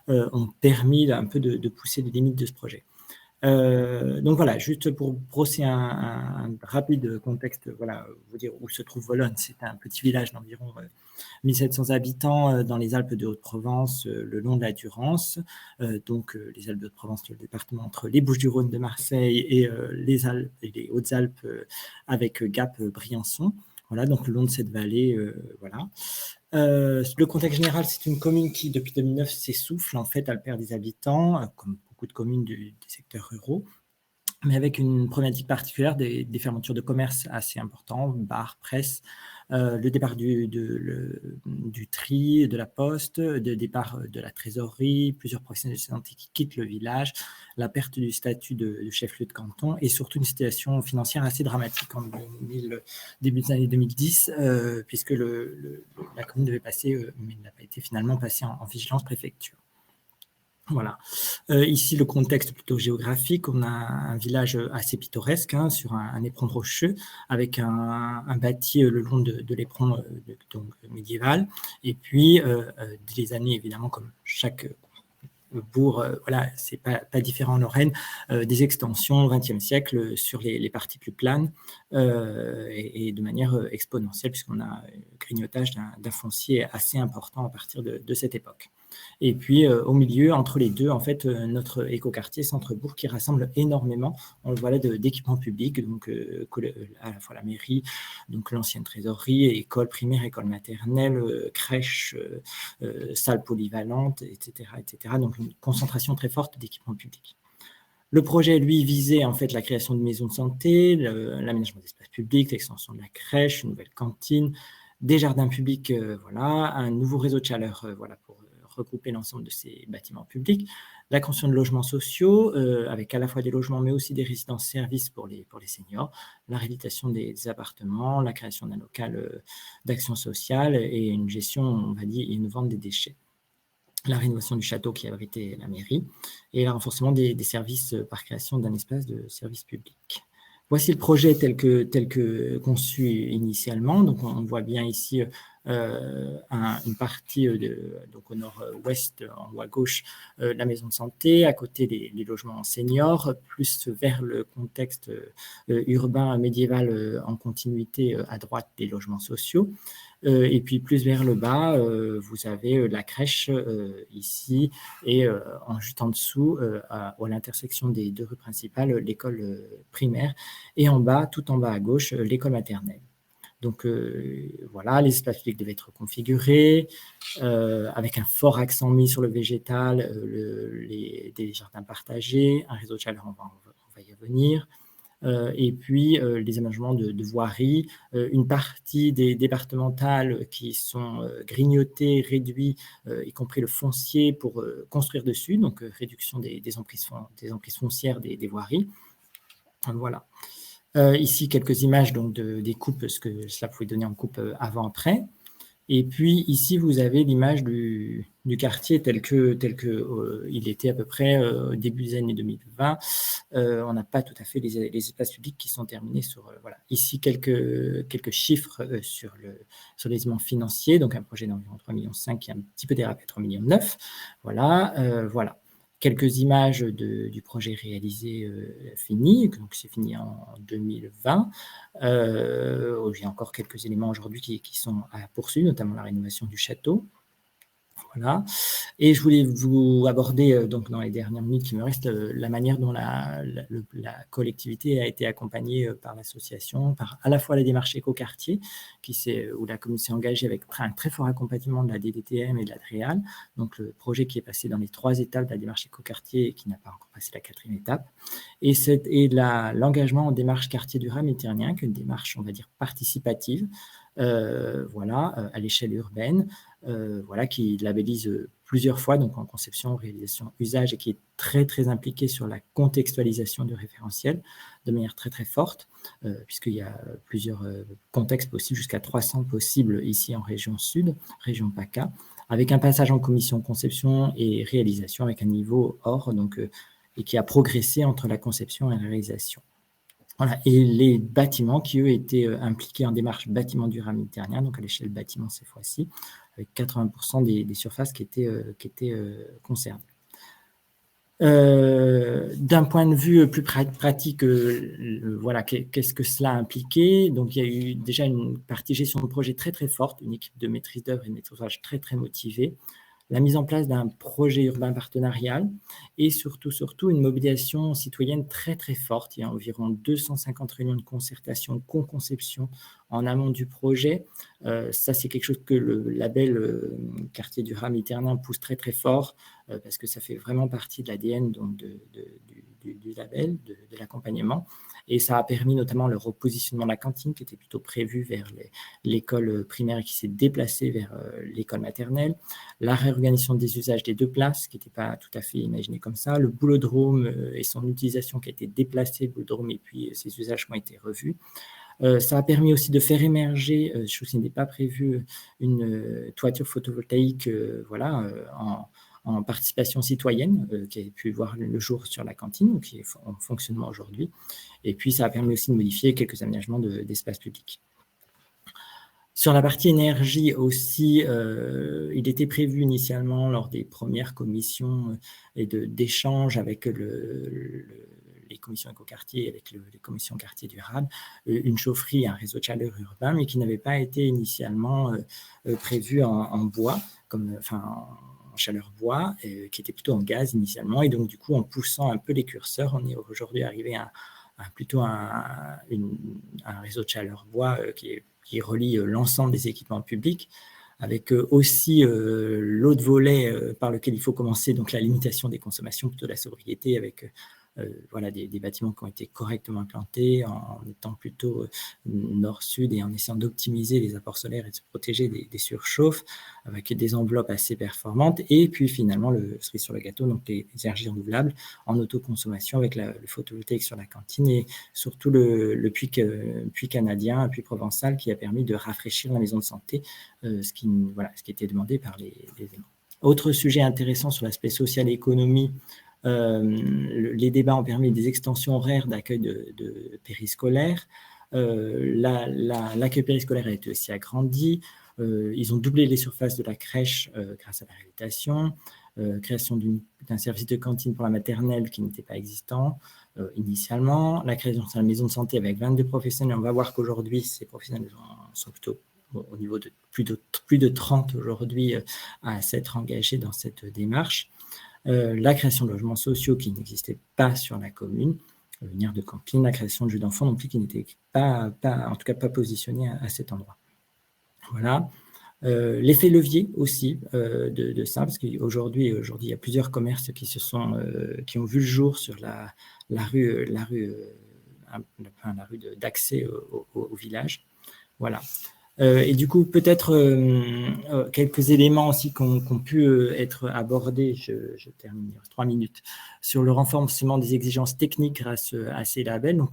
[SPEAKER 6] ont permis un peu de pousser les limites de ce projet. Donc voilà, juste pour brosser un rapide contexte, voilà, vous dire où se trouve Vologne. C'est un petit village d'environ 1700 habitants dans les Alpes de Haute-Provence, le long de la Durance. Donc les Alpes de Haute-Provence, le département entre les Bouches-du-Rhône de Marseille et les Hautes-Alpes avec Gap, Briançon. Voilà, donc le long de cette vallée, voilà. Le contexte général, c'est une commune qui, depuis 2009, s'essouffle. En fait, elle perd des habitants, comme beaucoup de communes des secteurs ruraux, mais avec une problématique particulière des fermetures de commerce assez importantes, bars, presse, le départ du tri, de la poste, le départ de la trésorerie, plusieurs professionnels de santé qui quittent le village, la perte du statut de chef-lieu de canton et surtout une situation financière assez dramatique en début des années 2010, puisque la commune devait passer, mais n'a pas été finalement passée en vigilance préfecture. Voilà. Ici, le contexte plutôt géographique. On a un village assez pittoresque, hein, sur un éperon rocheux, avec un bâti le long de l'éperon donc médiéval. Et puis, des années, évidemment, comme chaque bourg, voilà, c'est pas différent en Lorraine, des extensions au XXe siècle sur les parties plus planes et de manière exponentielle, puisqu'on a grignotage d'un foncier assez important à partir de cette époque. Et puis, au milieu, entre les deux, en fait, notre écoquartier Centre-Bourg qui rassemble énormément, on le voit là, d'équipements publics, donc à la fois la mairie, donc l'ancienne trésorerie, école primaire, école maternelle, crèche, salle polyvalente, etc., etc. Donc, une concentration très forte d'équipements publics. Le projet, lui, visait en fait la création de maisons de santé, l'aménagement d'espaces publics, l'extension de la crèche, une nouvelle cantine, des jardins publics, voilà, un nouveau réseau de chaleur, voilà, pour regrouper l'ensemble de ces bâtiments publics, la construction de logements sociaux, avec à la fois des logements, mais aussi des résidences-services pour les seniors, la réhabilitation des appartements, la création d'un local d'action sociale et une gestion, on va dire, innovante des déchets. La rénovation du château qui abritait la mairie et le renforcement des services par création d'un espace de service public. Voici le projet tel que conçu initialement. Donc, on voit bien ici une partie donc au nord-ouest, en haut à gauche, la maison de santé, à côté les logements seniors, plus vers le contexte urbain médiéval en continuité à droite des logements sociaux. Et puis plus vers le bas, vous avez la crèche ici et juste en dessous, à l'intersection des deux rues principales, l'école primaire et en bas, tout en bas à gauche, l'école maternelle. Donc voilà, les espaces publics devaient être configurés avec un fort accent mis sur le végétal, des jardins partagés, un réseau de chaleur, on va y revenir. Et puis les aménagements de voirie, une partie des départementales qui sont grignotées, réduits, y compris le foncier pour construire dessus, donc réduction des emprises foncières des voiries. Voilà. Ici, quelques images donc, des coupes, ce que cela pouvait donner en coupe avant-après. Et puis ici, vous avez l'image du quartier tel que il était à peu près au début des années 2020. On n'a pas tout à fait les espaces publics qui sont terminés sur... voilà. Ici, quelques chiffres sur les éléments financiers. Donc, un projet d'environ 3,5 millions qui a un petit peu dérapé, 3,9 millions. Voilà, voilà. Quelques images du projet réalisé fini, donc c'est fini en 2020. J'ai encore quelques éléments aujourd'hui qui sont à poursuivre, notamment la rénovation du château. Voilà. Et je voulais vous aborder, donc dans les dernières minutes qui me restent, la manière dont la collectivité a été accompagnée par l'association, par à la fois la démarche écoquartier, où la commune s'est engagée avec un très fort accompagnement de la DDTM et de la DREAL, donc le projet qui est passé dans les 3 étapes de la démarche écoquartier et qui n'a pas encore passé la 4e étape, et l'engagement en démarche quartier durable méditerranéen, qui est une démarche, on va dire, participative, voilà, à l'échelle urbaine, voilà, qui labellise plusieurs fois, donc en conception, réalisation, usage, et qui est très, très impliqué sur la contextualisation du référentiel de manière très, très forte, puisqu'il y a plusieurs contextes possibles, jusqu'à 300 possibles ici en région sud, région PACA, avec un passage en commission conception et réalisation avec un niveau hors, donc, et qui a progressé entre la conception et la réalisation. Voilà. Et les bâtiments qui, eux, étaient impliqués en démarche bâtiment durable méditerranéen, donc à l'échelle bâtiment cette fois-ci, avec 80% des surfaces qui étaient concernées. D'un point de vue plus pratique, voilà, qu'est-ce que cela a impliqué? Donc, il y a eu déjà une partie gestion de projet très, très forte, une équipe de maîtrise d'œuvre et de maîtrise d'ouvrage très, très motivée. la mise en place d'un projet urbain partenarial et surtout une mobilisation citoyenne très très forte. Il y a environ 250 réunions de concertation, co-conception en amont du projet. Ça, c'est quelque chose que le label Quartier durable méditerranéen pousse très très fort parce que ça fait vraiment partie de l'ADN du label, de l'accompagnement. Et ça a permis notamment le repositionnement de la cantine qui était plutôt prévu vers l'école primaire et qui s'est déplacée vers l'école maternelle, la réorganisation des usages des deux places qui n'était pas tout à fait imaginé comme ça, le boulodrome et son utilisation qui a été déplacée, le boulodrome, et puis ses usages qui ont été revus. Ça a permis aussi de faire émerger, chose qui n'était pas prévue, une toiture photovoltaïque en participation citoyenne qui a pu voir le jour sur la cantine, qui est en fonctionnement aujourd'hui. Et puis, ça a permis aussi de modifier quelques aménagements d'espace public. Sur la partie énergie aussi, il était prévu initialement lors des premières commissions et d'échanges avec les commissions écoquartiers, avec les commissions quartier durable, une chaufferie, un réseau de chaleur urbain, mais qui n'avait pas été initialement prévu en bois, en chaleur bois, qui était plutôt en gaz initialement. Et donc, du coup, en poussant un peu les curseurs, on est aujourd'hui arrivé à plutôt un réseau de chaleur bois qui relie l'ensemble des équipements publics, avec aussi l'autre volet par lequel il faut commencer, donc la limitation des consommations, plutôt la sobriété, avec des bâtiments qui ont été correctement implantés en étant plutôt nord-sud et en essayant d'optimiser les apports solaires et de se protéger des surchauffes avec des enveloppes assez performantes. Et puis finalement, le cerise sur le gâteau, donc les énergies renouvelables en autoconsommation avec le photovoltaïque sur la cantine et surtout le puits canadien, un puits provençal qui a permis de rafraîchir la maison de santé, ce qui était demandé par les éléments. Autre sujet intéressant sur l'aspect social et économie, les débats ont permis des extensions horaires d'accueil de périscolaires. L'accueil périscolaire a été aussi agrandi. Ils ont doublé les surfaces de la crèche grâce à la réhabilitation, création d'un service de cantine pour la maternelle qui n'était pas existant initialement, la création de la maison de santé avec 22 professionnels. On va voir qu'aujourd'hui, ces professionnels sont plutôt au niveau de plus de 30 aujourd'hui à s'être engagés dans cette démarche. La création de logements sociaux qui n'existaient pas sur la commune, venir de camping, la création de jeux d'enfants non plus qui n'était en tout cas pas positionné à cet endroit. Voilà. L'effet levier aussi de ça, parce qu'aujourd'hui, il y a plusieurs commerces qui ont vu le jour sur la rue d'accès au village. Voilà. Et du coup, peut-être quelques éléments aussi qui ont pu être abordés, je termine, 3 minutes, sur le renforcement des exigences techniques grâce à ces labels. Donc,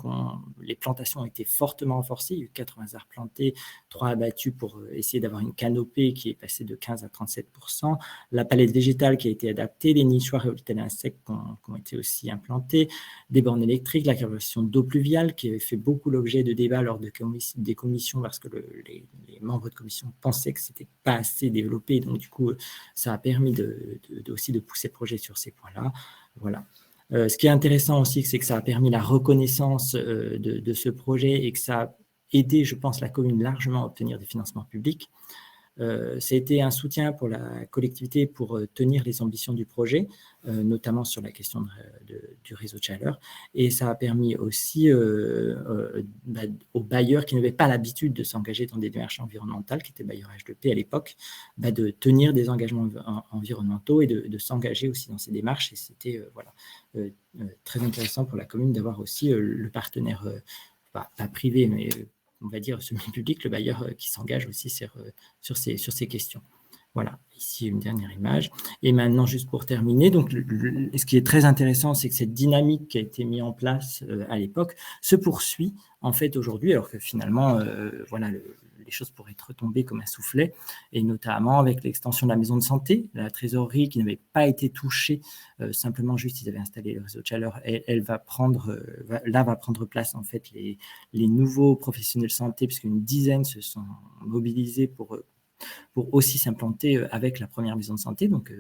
[SPEAKER 6] les plantations ont été fortement renforcées. Il y a eu 80 arbres plantés, 3 abattus pour essayer d'avoir une canopée qui est passée de 15 à 37%. La palette végétale qui a été adaptée, les nichoirs et hôtels insectes qui ont été aussi implantés, des bornes électriques, la création d'eau pluviale qui avait fait beaucoup l'objet de débats lors des commissions parce que les membres de commission pensaient que ce n'était pas assez développé. Donc, du coup, ça a permis aussi de pousser le projet sur ces points-là. Voilà. Ce qui est intéressant aussi, c'est que ça a permis la reconnaissance de ce projet et que ça a aidé, je pense, la commune largement à obtenir des financements publics. Ça a été un soutien pour la collectivité pour tenir les ambitions du projet, notamment sur la question du réseau de chaleur. Et ça a permis aussi aux bailleurs qui n'avaient pas l'habitude de s'engager dans des démarches environnementales, qui étaient bailleurs H2P à l'époque, de tenir des engagements environnementaux et de s'engager aussi dans ces démarches. Et c'était très intéressant pour la commune d'avoir aussi le partenaire, pas privé, mais on va dire semi-public, le bailleur qui s'engage aussi sur ces questions. Voilà, ici une dernière image. Et maintenant, juste pour terminer, donc, ce qui est très intéressant, c'est que cette dynamique qui a été mise en place à l'époque se poursuit en fait aujourd'hui, alors que finalement, les choses pourraient être retombées comme un soufflet, et notamment avec l'extension de la maison de santé, la trésorerie qui n'avait pas été touchée, simplement juste ils avaient installé le réseau de chaleur, elle va prendre place en fait les nouveaux professionnels de santé, puisqu'une dizaine se sont mobilisés pour aussi s'implanter avec la première maison de santé, donc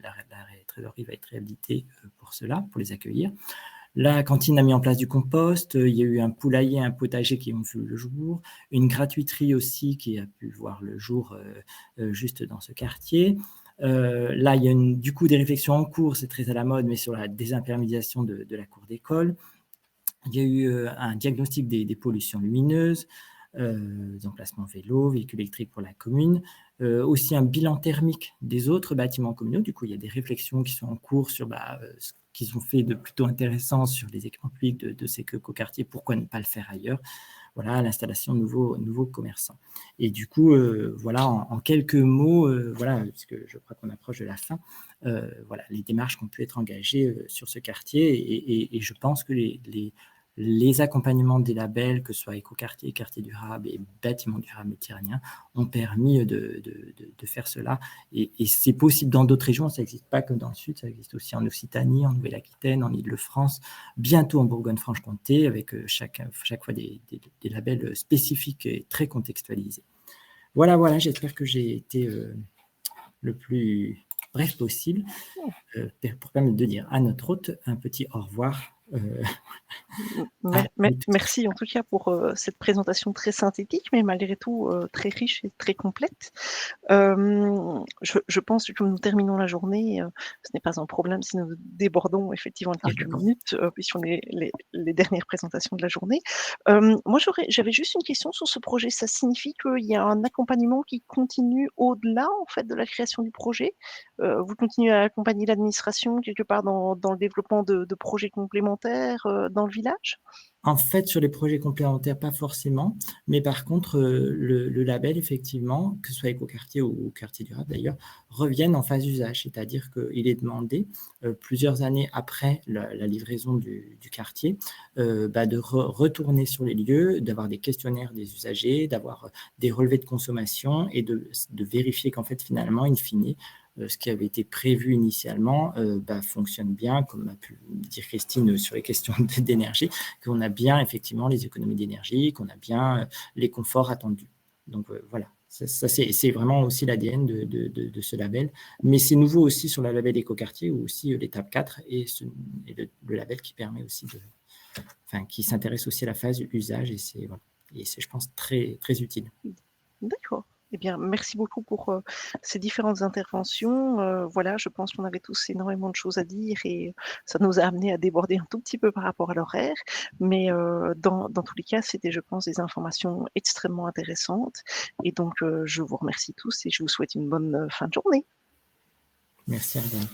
[SPEAKER 6] la trésorerie va être réhabilitée pour cela, pour les accueillir. La cantine a mis en place du compost, il y a eu un poulailler, un potager qui ont vu le jour, une gratuiterie aussi qui a pu voir le jour juste dans ce quartier. Là, il y a du coup des réflexions en cours, c'est très à la mode, mais sur la désimperméabilisation de la cour d'école. Il y a eu un diagnostic des pollutions lumineuses, des emplacements vélos, véhicules électriques pour la commune, aussi un bilan thermique des autres bâtiments communaux. Du coup, il y a des réflexions qui sont en cours sur ce qu'ils ont fait de plutôt intéressant sur les équipements publics de ces quartiers, pourquoi ne pas le faire ailleurs. Voilà, l'installation de nouveaux commerçants. Et du coup, voilà, en quelques mots, voilà, puisque je crois qu'on approche de la fin, voilà, les démarches qui ont pu être engagées sur ce quartier. Et je pense que les accompagnements des labels, que ce soit Écoquartier, Quartier durable et Bâtiment durable méditerranéen, ont permis de faire cela. Et c'est possible dans d'autres régions, ça n'existe pas que dans le Sud, ça existe aussi en Occitanie, en Nouvelle-Aquitaine, en Île-de-France, bientôt en Bourgogne-Franche-Comté, avec chaque fois des labels spécifiques et très contextualisés. Voilà, j'espère que j'ai été le plus bref possible pour permettre de dire à notre hôte un petit au revoir.
[SPEAKER 1] Merci en tout cas pour cette présentation très synthétique, mais malgré tout très riche et très complète. Je pense que nous terminons la journée, ce n'est pas un problème si nous débordons effectivement de quelques minutes, puisqu'on est les dernières présentations de la journée. Moi, j'avais juste une question sur ce projet. Ça signifie qu'il y a un accompagnement qui continue au-delà en fait de la création du projet? Vous continuez à accompagner l'administration quelque part dans le développement de projets complémentaires dans le village?
[SPEAKER 6] En fait, sur les projets complémentaires, pas forcément, mais par contre, le label, effectivement, que ce soit Écoquartier ou Quartier durable d'ailleurs, reviennent en phase d'usage, c'est-à-dire qu'il est demandé, plusieurs années après la livraison du quartier, de retourner sur les lieux, d'avoir des questionnaires des usagers, d'avoir des relevés de consommation et de vérifier qu'en fait, finalement, in fine, ce qui avait été prévu initialement fonctionne bien, comme a pu dire Christine sur les questions d'énergie, qu'on a bien effectivement les économies d'énergie, qu'on a bien les conforts attendus. Donc voilà, ça c'est vraiment aussi l'ADN de ce label. Mais c'est nouveau aussi sur le label Écoquartier, ou aussi l'étape 4 et le label qui permet aussi qui s'intéresse aussi à la phase usage, et c'est, je pense, très, très utile.
[SPEAKER 1] D'accord. Eh bien, merci beaucoup pour ces différentes interventions. Voilà, je pense qu'on avait tous énormément de choses à dire et ça nous a amené à déborder un tout petit peu par rapport à l'horaire. Mais dans tous les cas, c'était, je pense, des informations extrêmement intéressantes. Et donc, je vous remercie tous et je vous souhaite une bonne fin de journée.
[SPEAKER 6] Merci, Ariane.